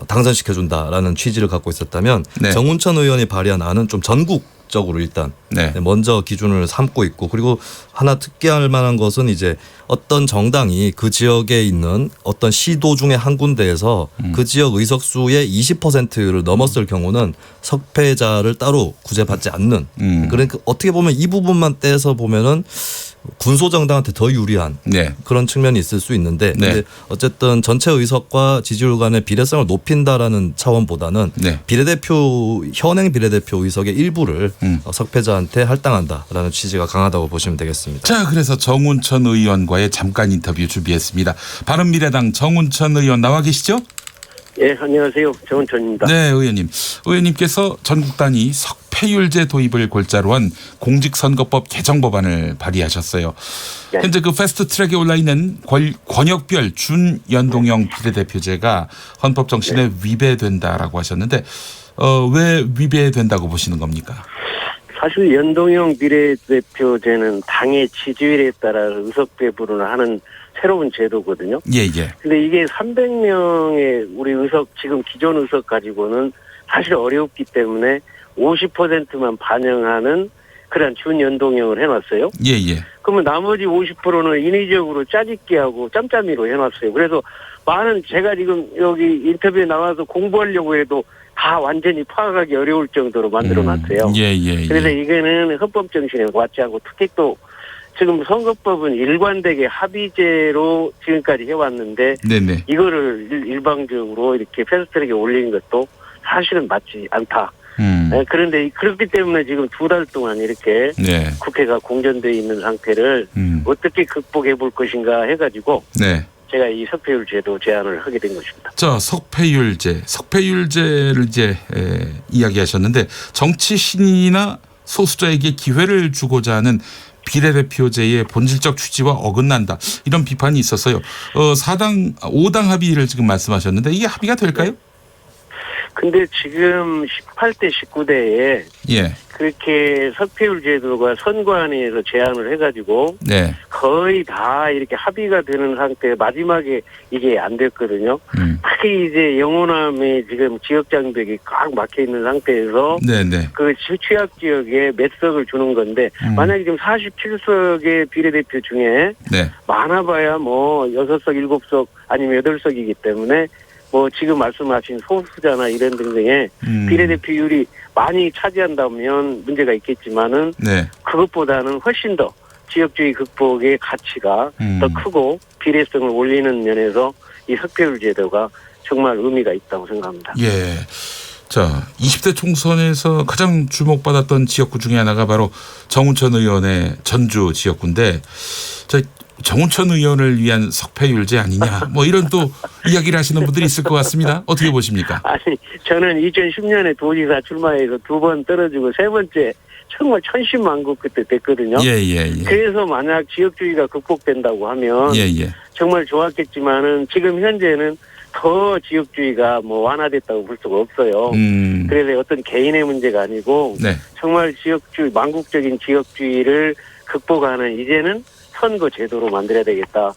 당선시켜준다라는 취지를 갖고 있었다면 네. 정운천 의원이 발의한 안은 좀 전국적으로 일단 네. 먼저 기준을 삼고 있고 그리고 하나 특기할 만한 것은 이제 어떤 정당이 그 지역에 있는 어떤 시도 중에 한 군데에서 그 지역 의석수의 20%를 넘었을 경우는 석패자를 따로 구제받지 않는 그러니까 어떻게 보면 이 부분만 떼서 보면은 군소정당한테 더 유리한 네. 그런 측면이 있을 수 있는데 네. 근데 어쨌든 전체 의석과 지지율 간의 비례성을 높인다라는 차원보다는 네. 현행 비례대표 의석의 일부를 석패자한테 할당한다라는 취지가 강하다고 보시면 되겠습니다. 자, 그래서 정운천 의원과의 잠깐 인터뷰 준비했습니다. 바른미래당 정운천 의원 나와 계시죠? 예, 안녕하세요. 정운천입니다. 네, 의원님. 의원님께서 전국 단위 석패율제 도입을 골자로 한 공직선거법 개정 법안을 발의하셨어요. 네. 현재 그 패스트트랙에 올라 있는 권역별 준연동형 비례대표제가 헌법 정신에 위배된다라고 하셨는데 왜 위배된다고 보시는 겁니까? 사실 연동형 비례대표제는 당의 지지율에 따라 의석 배분을 하는 새로운 제도거든요. 예, 예. 근데 이게 300명의 우리 의석, 지금 기존 의석 가지고는 사실 어렵기 때문에 50%만 반영하는 그런 준연동형을 해놨어요. 예, 예. 그러면 나머지 50%는 인위적으로 짜집기하고 짬짜미로 해놨어요. 그래서 많은 제가 지금 여기 인터뷰에 나와서 공부하려고 해도 다 완전히 파악하기 어려울 정도로 만들어놨어요. 예, 예. 그래서 이거는 헌법 정신에 맞지 않고 특히 또 지금 선거법은 일관되게 합의제로 지금까지 해왔는데 네네. 이거를 일방적으로 이렇게 패스트트랙에 올리는 것도 사실은 맞지 않다. 네, 그런데 그렇기 때문에 지금 2달 동안 이렇게 네. 국회가 공전되어 있는 상태를 어떻게 극복해 볼 것인가 해가지고 네. 제가 이 석패율 제도 제안을 하게 된 것입니다. 자, 석패율제를 이제 이야기하셨는데 정치 신인이나 소수자에게 기회를 주고자 하는 비례대표제의 본질적 취지와 어긋난다. 이런 비판이 있었어요. 5당 합의를 지금 말씀하셨는데 이게 합의가 될까요? 근데 지금 18대 19대에 예. 그렇게 석패율 제도가 선관위에서 제안을 해가지고 네. 거의 다 이렇게 합의가 되는 상태 마지막에 이게 안 됐거든요. 특히 이제 영호남에 지금 지역 장벽이 꽉 막혀 있는 상태에서 네네. 그 취약 지역에 몇 석을 주는 건데 만약에 지금 47석의 비례대표 중에 네. 많아봐야 뭐 6석, 7석 아니면 8석이기 때문에 뭐 지금 말씀하신 소수자나 이런 등등의 비례대표율이 많이 차지한다면 문제가 있겠지만은 네. 그것보다는 훨씬 더 지역주의 극복의 가치가 더 크고 비례성을 올리는 면에서 이 석패율 제도가 정말 의미가 있다고 생각합니다. 예. 자, 20대 총선에서 가장 주목받았던 지역구 중에 하나가 바로 정운천 의원의 전주 지역구인데 정운천 의원을 위한 석패율제 아니냐 뭐 이런 또 이야기를 하시는 분들이 있을 것 같습니다. 어떻게 보십니까? 아니 저는 2010년에 도지사 출마해서 2번 떨어지고 3번째 정말 천신만고 그때 됐거든요. 예. 그래서 만약 지역주의가 극복된다고 하면 예. 정말 좋았겠지만은 지금 현재는 더 지역주의가 뭐 완화됐다고 볼 수가 없어요. 그래서 어떤 개인의 문제가 아니고 네. 정말 지역주의 망국적인 지역주의를 극복하는 이제는 선거 제도로 만들어야 되겠다.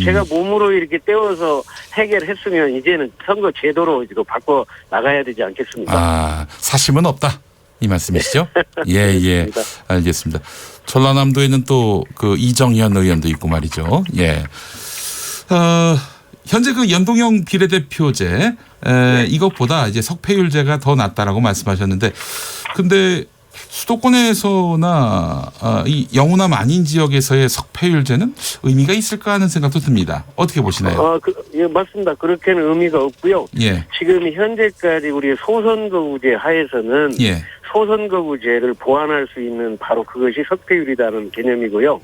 제가 몸으로 이렇게 떼어서 해결했으면 이제는 선거 제도로 이거 바꿔 나가야 되지 않겠습니까? 사심은 없다. 이 말씀이시죠? 예. 알겠습니다. 전라남도에는 또 그 이정현 의원도 있고 말이죠. 예. 현재 그 연동형 비례대표제 이것보다 이제 석패율제가 더 낫다라고 말씀하셨는데, 근데 수도권에서나 이 영호남 아닌 지역에서의 석패율제는 의미가 있을까 하는 생각도 듭니다. 어떻게 보시나요? 예, 맞습니다. 그렇게는 의미가 없고요. 예. 지금 현재까지 우리 소선거구제 하에서는 예. 소선거구제를 보완할 수 있는 바로 그것이 석패율이라는 개념이고요.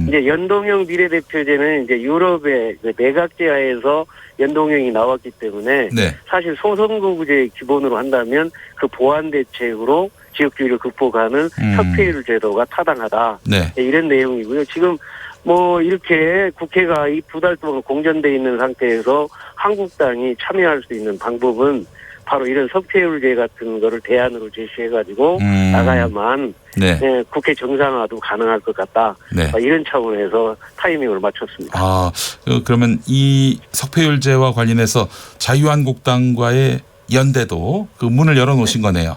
이제 연동형 비례대표제는 이제 유럽의 그 내각제 하에서 연동형이 나왔기 때문에 네. 사실 소선거구제 기본으로 한다면 그 보완 대책으로 지역주의를 극복하는 석패율 제도가 타당하다. 네. 이런 내용이고요. 지금 뭐 이렇게 국회가 이 2달 동안 공전돼 있는 상태에서 한국당이 참여할 수 있는 방법은 바로 이런 석패율제 같은 거를 대안으로 제시해가지고 나가야만 네. 예, 국회 정상화도 가능할 것 같다. 네. 이런 차원에서 타이밍을 맞췄습니다. 그러면 이 석패율제와 관련해서 자유한국당과의 연대도 그 문을 열어놓으신 거네요.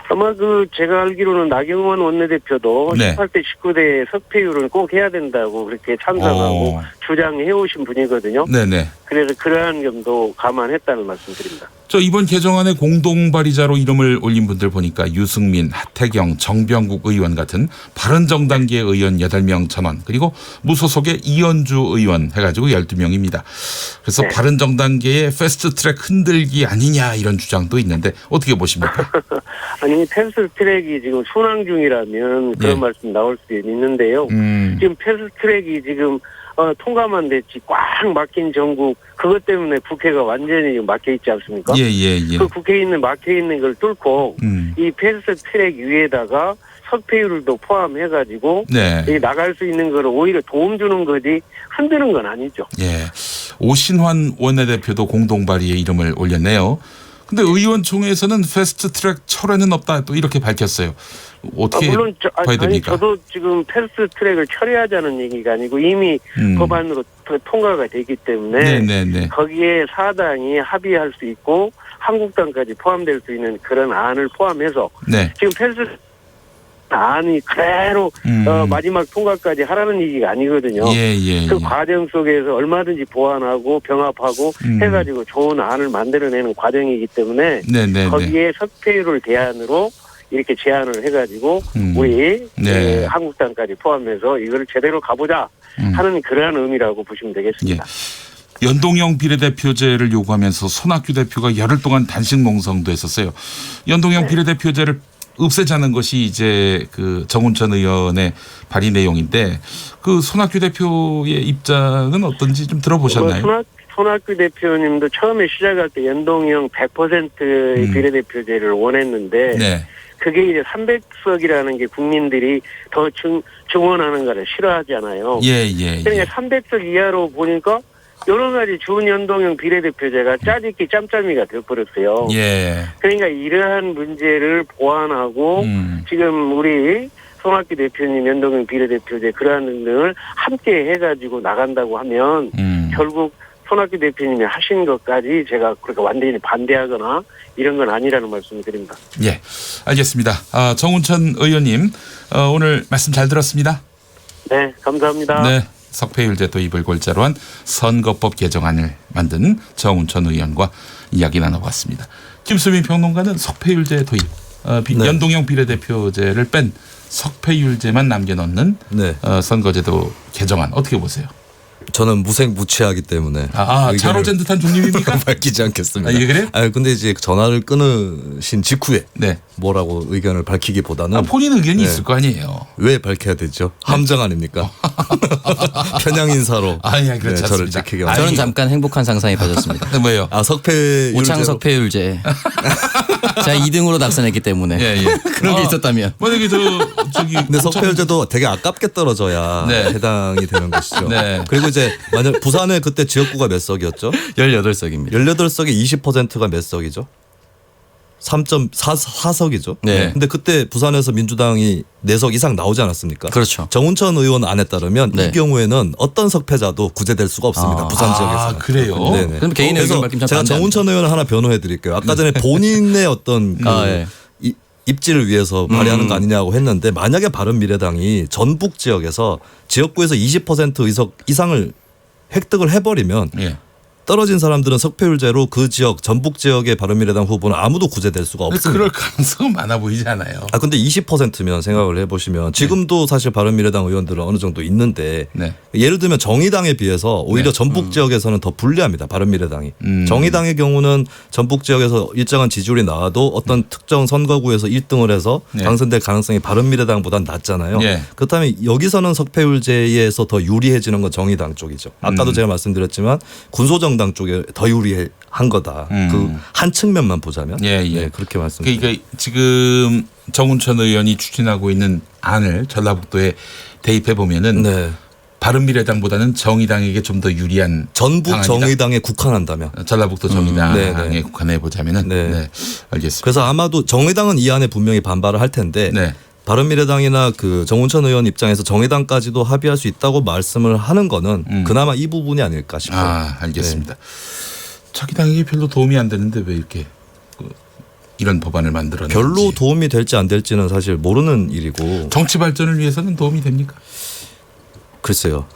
아마 제가 알기로는 나경원 원내대표도 네. 18대 19대 석패율은 꼭 해야 된다고 그렇게 찬성하고 주장해 오신 분이거든요. 네네. 그래서 그러한 점도 감안했다는 말씀드립니다. 이번 개정안의 공동 발의자로 이름을 올린 분들 보니까 유승민, 하태경, 정병국 의원 같은 바른정당계 의원 8명 전원, 그리고 무소속의 이현주 의원 해가지고 12명입니다. 그래서 네. 바른정당계의 패스트트랙 흔들기 아니냐 이런 주장도 있는데 어떻게 보십니까? 아니 패스트트랙이 지금 순항 중이라면 그런 말씀 나올 수 있는데요. 지금 패스트트랙이 지금 통과만 됐지 꽉 막힌 전국 그것 때문에 국회가 완전히 막혀 있지 않습니까? 예. 그 국회에 있는 막혀 있는 걸 뚫고 이 패스트트랙 위에다가 석패율도 포함해가지고 네. 나갈 수 있는 거를 오히려 도움 주는 거지 흔드는 건 아니죠. 예. 오신환 원내대표도 공동 발의에 이름을 올렸네요. 근데 의원총회에서는 패스트트랙 철회는 없다 또 이렇게 밝혔어요. 어떻게 물론 봐야 됩니까? 저도 지금 패스트트랙을 철회하자는 얘기가 아니고 이미 법안으로 통과가 되기 때문에 네네네. 거기에 사당이 합의할 수 있고 한국당까지 포함될 수 있는 그런 안을 포함해서 네. 지금 패스트 안이 그대로 마지막 통과까지 하라는 얘기가 아니거든요. 그 과정 속에서 얼마든지 보완하고 병합하고 해가지고 좋은 안을 만들어내는 과정이기 때문에 네네네. 거기에 석패율을 대안으로 이렇게 제안을 해가지고 우리 네. 한국당까지 포함해서 이걸 제대로 가보자 하는 그러한 의미라고 보시면 되겠습니다. 연동형 비례대표제를 요구하면서 손학규 대표가 열흘 동안 단식 농성도 했었어요. 연동형 비례대표제를 없애자는 것이 이제 그 정운천 의원의 발의 내용인데 그 손학규 대표의 입장은 어떤지 좀 들어보셨나요? 손학규 대표님도 처음에 시작할 때 연동형 100%의 비례대표제를 원했는데 네. 그게 이제 300석이라는 게 국민들이 더 증원하는 거를 싫어하잖아요. 그러니까 300석 이하로 보니까 여러 가지 준연동형 비례대표제가 짜집기 짬짬이가 되어버렸어요. 그러니까 이러한 문제를 보완하고 지금 우리 손학규 대표님 연동형 비례대표제 그러한 등을 함께 해가지고 나간다고 하면 결국 손학규 대표님이 하신 것까지 제가 그렇게 완전히 반대하거나 이런 건 아니라는 말씀을 드립니다. 예, 알겠습니다. 정운천 의원님 오늘 말씀 잘 들었습니다. 네, 감사합니다. 네. 석패율제 도입을 골자로 한 선거법 개정안을 만든 정운천 의원과 이야기 나눠봤습니다. 김수민 평론가는 석패율제 도입, 연동형 비례대표제를 뺀 석패율제만 남겨놓는 선거제도 개정안 어떻게 보세요? 저는 무색무취하기 때문에 자로잰 듯한 중립입니까? 밝히지 않겠습니다. 그래요? 근데 이제 전화를 끊으신 직후에 뭐라고 의견을 밝히기보다는 본인 의견이 있을 거 아니에요. 왜 밝혀야 되죠? 함정 아닙니까? 편향 인사로 그렇지 저를 않습니다. 찍히게 저는 잠깐 행복한 상상에 빠졌습니다. 뭐예요? 석패율제 오창 석패율제. 제가 2등으로 낙선했기 때문에 그런 게 있었다면. 만약에 근데 석패율제도 되게 아깝게 떨어져야 해당이 되는 것이죠. 그리고 이제 만약 부산에 그때 지역구가 몇 석이었죠? 18석입니다. 18석에 20%가 몇 석이죠? 3.4석이죠. 근데 그때 부산에서 민주당이 4석 이상 나오지 않았습니까? 그렇죠. 정운천 의원 안에 따르면 이 경우에는 어떤 석패자도 구제될 수가 없습니다. 부산 지역에서. 그래요? 그럼 개인의 의견 밝히면 제가 정운천 의원을 하나 변호해 드릴게요. 아까 전에 본인의 어떤 입지를 위해서 발의하는 거 아니냐고 했는데 만약에 바른미래당이 전북 지역에서 지역구에서 20% 의석 이상을 획득을 해버리면 떨어진 사람들은 석패율제로 그 지역 전북 지역의 바른미래당 후보는 아무도 구제될 수가 없습니다. 그럴 가능성은 많아 보이지 않아요. 근데 20%면 생각을 해보시면 지금도 사실 바른미래당 의원들은 어느 정도 있는데 예를 들면 정의당에 비해서 오히려 전북 지역에서는 더 불리합니다. 바른미래당이. 정의당의 경우는 전북 지역에서 일정한 지지율이 나와도 어떤 특정 선거구에서 1등을 해서 당선될 가능성이 바른미래당보다는 낮잖아요. 그렇다면 여기서는 석패율제에서 더 유리해지는 건 정의당 쪽이죠. 아까도 제가 말씀드렸지만 군소정당 쪽에 더 유리한 거다. 그 한 측면만 보자면 그렇게 말씀드립니다. 그러니까 지금 정운천 의원이 추진하고 있는 안을 전라북도에 대입해 보면은 바른미래당보다는 정의당에게 좀 더 유리한 전북 방안이다. 정의당에 국한한다면 전라북도 정의당에 국한해 보자면은 알겠습니다. 그래서 아마도 정의당은 이 안에 분명히 반발을 할 텐데 바른미래당이나 그 정운천 의원 입장에서 정의당까지도 합의할 수 있다고 말씀을 하는 거는 그나마 이 부분이 아닐까 싶어요. 알겠습니다. 자기 당에게 별로 도움이 안 되는데 왜 이렇게 이런 법안을 만들었는지. 별로 도움이 될지 안 될지는 사실 모르는 일이고. 정치 발전을 위해서는 도움이 됩니까? 글쎄요.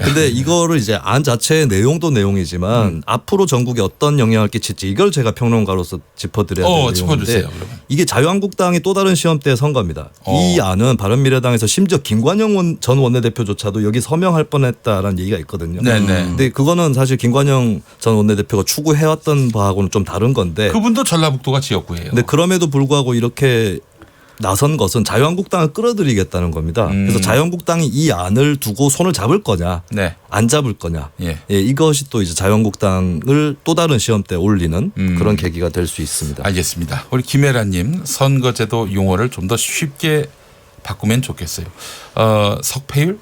근데 이거를 이제 안 자체의 내용도 내용이지만 앞으로 전국에 어떤 영향을 끼칠지 이걸 제가 평론가로서 짚어드려야 되는 짚어주세요. 내용인데 이게 자유한국당이 또 다른 시험대의 선거입니다. 이 안은 바른미래당에서 심지어 김관영 전 원내대표조차도 여기 서명할 뻔했다라는 얘기가 있거든요. 근데 그거는 사실 김관영 전 원내대표가 추구해왔던 바하고는 좀 다른 건데 그분도 전라북도가 지역구예요. 근데 그럼에도 불구하고 이렇게 나선 것은 자유한국당을 끌어들이겠다는 겁니다. 그래서 자유한국당이 이 안을 두고 손을 잡을 거냐, 안 잡을 거냐, 이것이 또 이제 자유한국당을 또 다른 시험대에 올리는 그런 계기가 될 수 있습니다. 알겠습니다. 우리 김혜라님 선거제도 용어를 좀 더 쉽게 바꾸면 좋겠어요. 석패율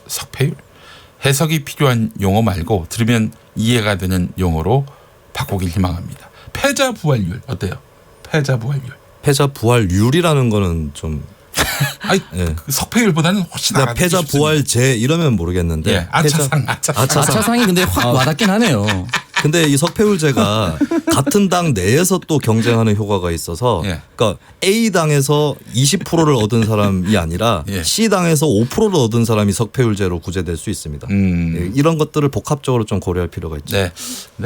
해석이 필요한 용어 말고 들으면 이해가 되는 용어로 바꾸길 희망합니다. 패자부활률 어때요? 패자부활률. 패자부활률이라는 거는 좀 석패율보다는 훨씬 알아듣기 패자부활제 이러면 모르겠는데 아차상이 근데 확 와닿긴 하네요. 근데 이 석패율제가 같은 당 내에서 또 경쟁하는 효과가 있어서 그러니까 A 당에서 20%를 얻은 사람이 아니라 C 당에서 5%를 얻은 사람이 석패율제로 구제될 수 있습니다. 이런 것들을 복합적으로 좀 고려할 필요가 있죠. 네,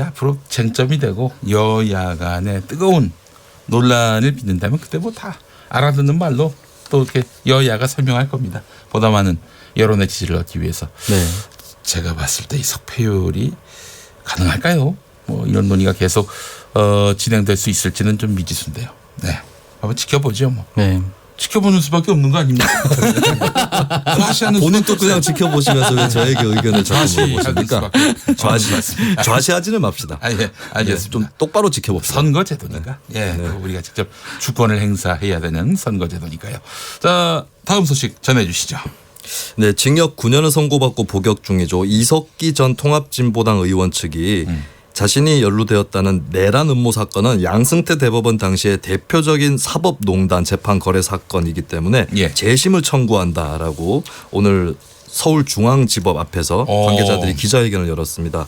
앞으로 쟁점이 되고 여야 간의 뜨거운 논란을 빚는다면 그때 뭐 다 알아듣는 말로 또 이렇게 여야가 설명할 겁니다. 보다 많은 여론의 지지를 얻기 위해서. 제가 봤을 때 이 석패율이 가능할까요? 뭐 이런 논의가 계속 진행될 수 있을지는 좀 미지수인데요. 한번 지켜보죠. 뭐. 지켜보는 수밖에 없는 거 아닙니까? 본인도 그냥 지켜보시면서 왜 저에게 의견을 자꾸 물어보십니까? 좌시하지는 맙시다. 알겠습니다. 좀 똑바로 지켜봅시다. 선거제도니까. 우리가 직접 주권을 행사해야 되는 선거제도니까요. 자, 다음 소식 전해주시죠. 네, 징역 9년을 선고받고 복역 중이죠. 이석기 전 통합진보당 의원 측이 자신이 연루되었다는 내란 음모 사건은 양승태 대법원 당시의 대표적인 사법농단 재판 거래 사건이기 때문에 재심을 청구한다라고 오늘 서울중앙지법 앞에서 관계자들이 기자회견을 열었습니다.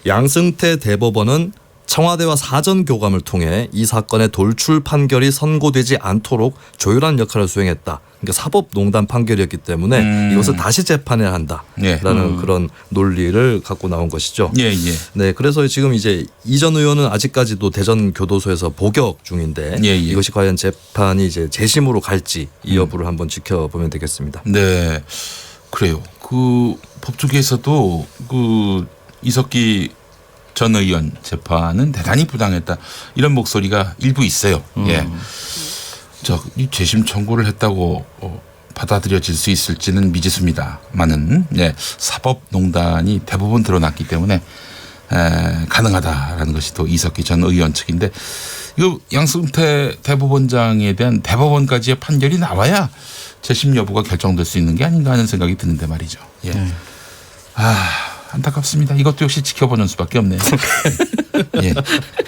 양승태 대법원은 청와대와 사전 교감을 통해 이 사건의 돌출 판결이 선고되지 않도록 조율한 역할을 수행했다. 그러니까 사법농단 판결이었기 때문에 이것을 다시 재판해야 한다라는 그런 논리를 갖고 나온 것이죠. 네, 그래서 지금 이제 이 전 의원은 아직까지도 대전 교도소에서 복역 중인데 이것이 과연 재판이 이제 재심으로 갈지 이 여부를 한번 지켜보면 되겠습니다. 네, 그래요. 그 법조계에서도 그 이석기 전 의원 재판은 대단히 부당했다 이런 목소리가 일부 있어요. 이 재심 청구를 했다고 받아들여질 수 있을지는 미지수입니다만은 사법농단이 대부분 드러났기 때문에 가능하다라는 것이 또 이석기 전 의원 측인데 이거 양승태 대법원장에 대한 대법원까지의 판결이 나와야 재심 여부가 결정될 수 있는 게 아닌가 하는 생각이 드는데 말이죠. 안타깝습니다. 이것도 역시 지켜보는 수밖에 없네요.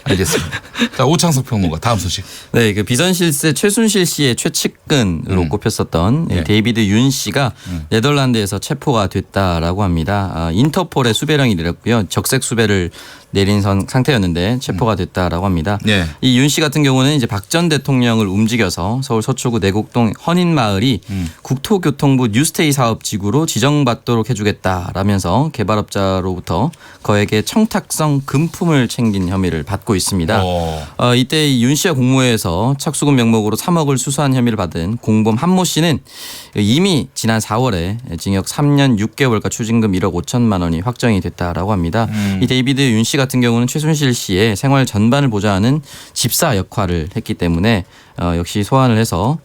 알겠습니다. 자, 오창석 평론가 다음 소식. 네, 그 비선실세 최순실 씨의 최측근으로 꼽혔었던 데이비드 윤 씨가 네덜란드에서 체포가 됐다라고 합니다. 인터폴의 수배령이 내렸고요. 적색 수배를 내린 상태였는데 체포가 됐다라고 합니다. 네. 이 윤 씨 같은 경우는 이제 박 전 대통령을 움직여서 서울 서초구 내곡동 헌인마을이 국토교통부 뉴스테이 사업지구로 지정받도록 해주겠다라면서 개발업자로부터 거액의 청탁성 금품을 챙긴 혐의를 받고 있습니다. 이때 이 윤 씨와 공모해서 착수금 명목으로 3억을 수수한 혐의를 받은 공범 한모 씨는 이미 지난 4월에 징역 3년 6개월과 추징금 1억 5천만 원이 확정이 됐다라고 합니다. 이 데이비드 윤 씨 같은 경우는 최순실 씨의 생활 전반을 보좌하는 집사 역할을 했기 때문에 역시 소환을 해서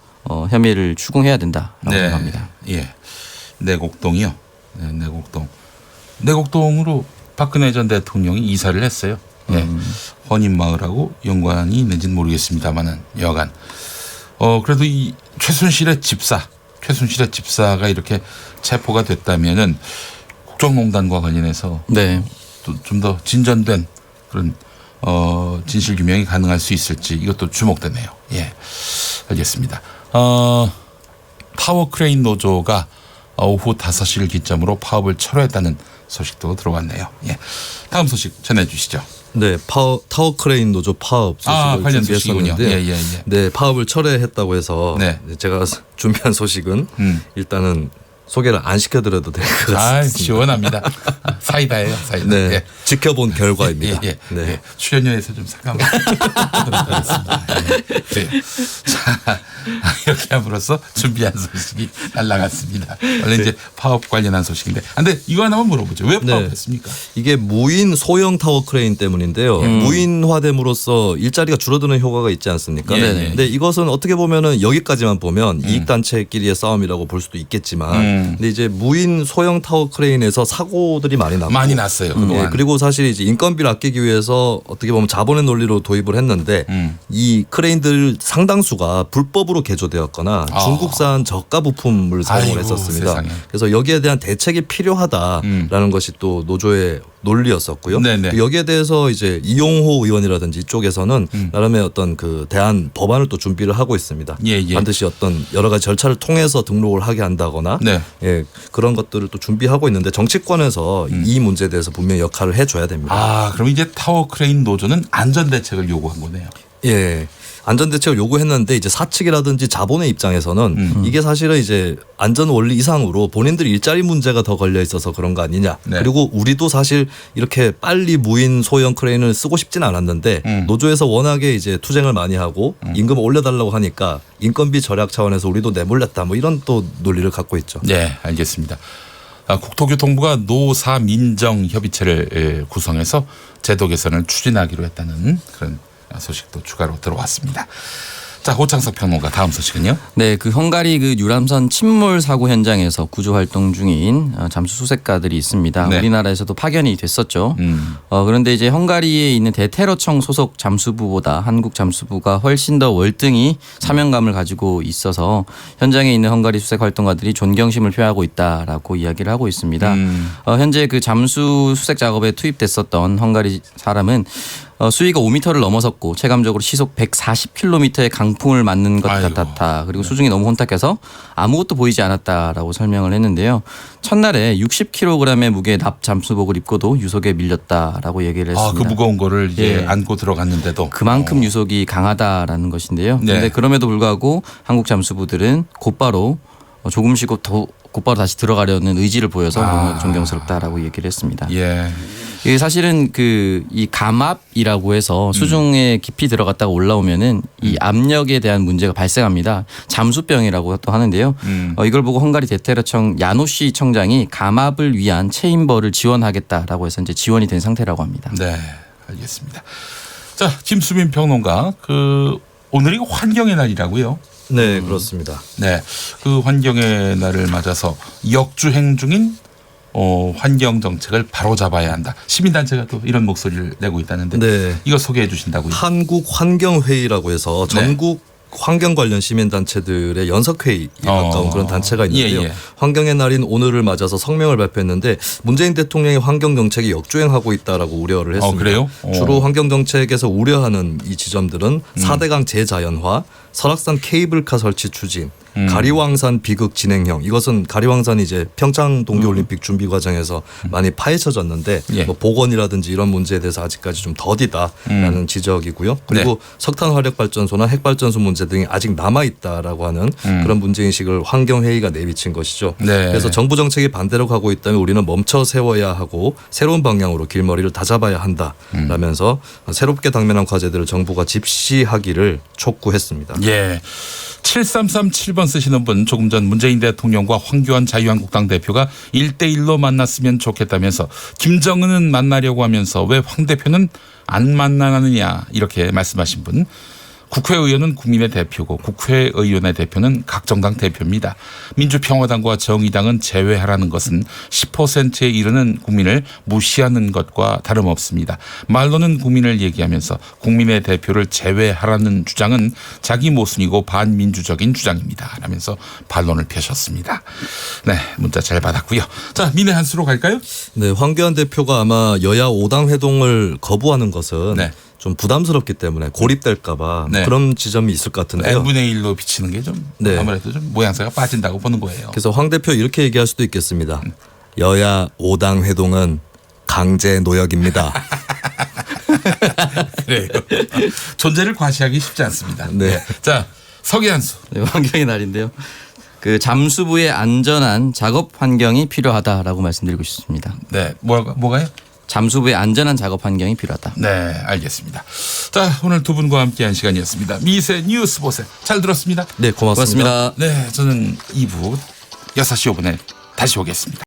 혐의를 추궁해야 된다라고 생각합니다. 예, 내곡동이요. 네, 내곡동으로 박근혜 전 대통령이 이사를 했어요. 예, 헌인마을하고 연관이 있는지는 모르겠습니다만은 여간. 그래도 이 최순실의 집사가 이렇게 체포가 됐다면은 국정농단과 관련해서 좀 더 진전된 그런 진실 규명이 가능할 수 있을지 이것도 주목되네요. 예, 알겠습니다. 파워 크레인 노조가 오후 5시를 기점으로 파업을 철회했다는 소식도 들어왔네요. 예, 다음 소식 전해주시죠. 네, 타워 크레인 노조 파업 소식을 관련 소식이군요. 준비했었는데, 네, 파업을 철회했다고 해서 제가 준비한 소식은 일단은 소개를 안 시켜드려도 될 것 같습니다. 시원합니다. 사이다예요, 사이다. 네, 예. 지켜본 결과입니다. 네. 출연료에서 좀 상관하도록 하겠습니다. 네. 자, 이렇게 함으로써 준비한 소식이 날아갔습니다. 원래 이제 파업 관련한 소식인데, 근데 이거 하나만 물어보죠. 왜 파업했습니까? 이게 무인 소형 타워 크레인 때문인데요. 무인화됨으로써 일자리가 줄어드는 효과가 있지 않습니까? 근데 이것은 어떻게 보면은 여기까지만 보면 이익 단체끼리의 싸움이라고 볼 수도 있겠지만. 근데 이제 무인 소형 타워 크레인에서 사고들이 많이 났어요. 그동안. 그리고 사실 이제 인건비를 아끼기 위해서 어떻게 보면 자본의 논리로 도입을 했는데 이 크레인들 상당수가 불법으로 개조되었거나 중국산 저가 부품을 사용을 했었습니다. 세상에. 그래서 여기에 대한 대책이 필요하다라는 것이 또 노조의 논리였었고요. 여기에 대해서 이제 이용호 의원이라든지 이쪽에서는 나름의 어떤 그 대안 법안을 또 준비를 하고 있습니다. 반드시 어떤 여러 가지 절차를 통해서 등록을 하게 한다거나 그런 것들을 또 준비하고 있는데 정치권에서 이 문제에 대해서 분명히 역할을 해줘야 됩니다. 그럼 이제 타워 크레인 노조는 안전 대책을 요구한 거네요. 예. 안전대책을 요구했는데 이제 사측이라든지 자본의 입장에서는 이게 사실은 이제 안전 원리 이상으로 본인들 일자리 문제가 더 걸려 있어서 그런 거 아니냐. 그리고 우리도 사실 이렇게 빨리 무인 소형 크레인을 쓰고 싶진 않았는데 노조에서 워낙에 이제 투쟁을 많이 하고 임금을 올려달라고 하니까 인건비 절약 차원에서 우리도 내몰렸다. 뭐 이런 또 논리를 갖고 있죠. 네, 알겠습니다. 국토교통부가 노사민정협의체를 구성해서 제도 개선을 추진하기로 했다는 그런 소식도 추가로 들어왔습니다. 자, 오창석 평론가 다음 소식은요? 네, 그 헝가리 그 유람선 침몰 사고 현장에서 구조 활동 중인 잠수 수색가들이 있습니다. 우리나라에서도 파견이 됐었죠. 그런데 이제 헝가리에 있는 대테러청 소속 잠수부보다 한국 잠수부가 훨씬 더 월등히 사명감을 가지고 있어서 현장에 있는 헝가리 수색 활동가들이 존경심을 표하고 있다라고 이야기를 하고 있습니다. 현재 그 잠수 수색 작업에 투입됐었던 헝가리 사람은 수위가 5m를 넘어섰고 체감적으로 시속 140km의 강풍을 맞는 것 같았다. 그리고 수중이 너무 혼탁해서 아무것도 보이지 않았다라고 설명을 했는데요. 첫날에 60kg의 무게의 납 잠수복을 입고도 유속에 밀렸다라고 얘기를 했습니다. 그 무거운 거를 이제 안고 들어갔는데도 그만큼 유속이 강하다라는 것인데요. 그런데 그럼에도 불구하고 한국 잠수부들은 곧바로 조금씩 더 곧바로 다시 들어가려는 의지를 보여서 존경스럽다라고 얘기를 했습니다. 이게 사실은 이 감압이라고 해서 수중에 깊이 들어갔다가 올라오면은 이 압력에 대한 문제가 발생합니다. 잠수병이라고 또 하는데요. 이걸 보고 헝가리 대테러청 야노시 청장이 감압을 위한 체인버를 지원하겠다라고 해서 이제 지원이 된 상태라고 합니다. 네, 알겠습니다. 자, 김수민 평론가, 오늘이 환경의 날이라고요? 네, 그렇습니다. 네, 그 환경의 날을 맞아서 역주행 중인 환경 정책을 바로잡아야 한다. 시민단체가 또 이런 목소리를 내고 있다는데 이거 소개해 주신다고요? 한국 환경회의라고 해서 전국 환경 관련 시민단체들의 연석회의에 가까운 그런 단체가 있는데요. 환경의 날인 오늘을 맞아서 성명을 발표했는데 문재인 대통령의 환경정책이 역주행하고 있다라고 우려를 했습니다. 그래요? 주로 환경정책에서 우려하는 이 지점들은 4대강 재자연화, 설악산 케이블카 설치 추진, 가리왕산 비극 진행형. 이것은 가리왕산이 이제 평창 동계올림픽 준비 과정에서 많이 파헤쳐졌는데 뭐 복원이라든지 이런 문제에 대해서 아직까지 좀 더디다라는 지적이고요. 그리고 석탄 화력 발전소나 핵 발전소 문제 등이 아직 남아 있다라고 하는 그런 문제 인식을 환경회의가 내비친 것이죠. 그래서 정부 정책이 반대로 가고 있다면 우리는 멈춰 세워야 하고 새로운 방향으로 길머리를 다잡아야 한다라면서 새롭게 당면한 과제들을 정부가 집시하기를 촉구했습니다. 예. 7337번 쓰시는 분 조금 전 문재인 대통령과 황교안 자유한국당 대표가 1대1로 만났으면 좋겠다면서 김정은은 만나려고 하면서 왜 황 대표는 안 만나느냐 이렇게 말씀하신 분. 국회의원은 국민의 대표고 국회의원의 대표는 각 정당 대표입니다. 민주평화당과 정의당은 제외하라는 것은 10%에 이르는 국민을 무시하는 것과 다름없습니다. 말로는 국민을 얘기하면서 국민의 대표를 제외하라는 주장은 자기 모순이고 반민주적인 주장입니다. 라면서 반론을 펴셨습니다. 네, 문자 잘 받았고요. 자, 민의 한 수로 갈까요? 네, 황교안 대표가 아마 여야 5당 회동을 거부하는 것은 좀 부담스럽기 때문에 고립될까봐 그런 지점이 있을 것 같은데요. n분의 1로 비치는 게 좀 아무래도 좀 모양새가 빠진다고 보는 거예요. 그래서 황 대표 이렇게 얘기할 수도 있겠습니다. 여야 5당 회동은 강제 노역입니다. 그래요. 존재를 과시하기 쉽지 않습니다. 네. 자, 석이한수. 네, 환경의 날인데요. 그 잠수부의 안전한 작업 환경이 필요하다라고 말씀드리고 싶습니다. 네, 뭐가요? 잠수부의 안전한 작업 환경이 필요하다. 네, 알겠습니다. 자, 오늘 두 분과 함께한 시간이었습니다. 미세 뉴스 보세 잘 들었습니다. 네, 고맙습니다. 네, 저는 2부 6시 5분에 다시 오겠습니다.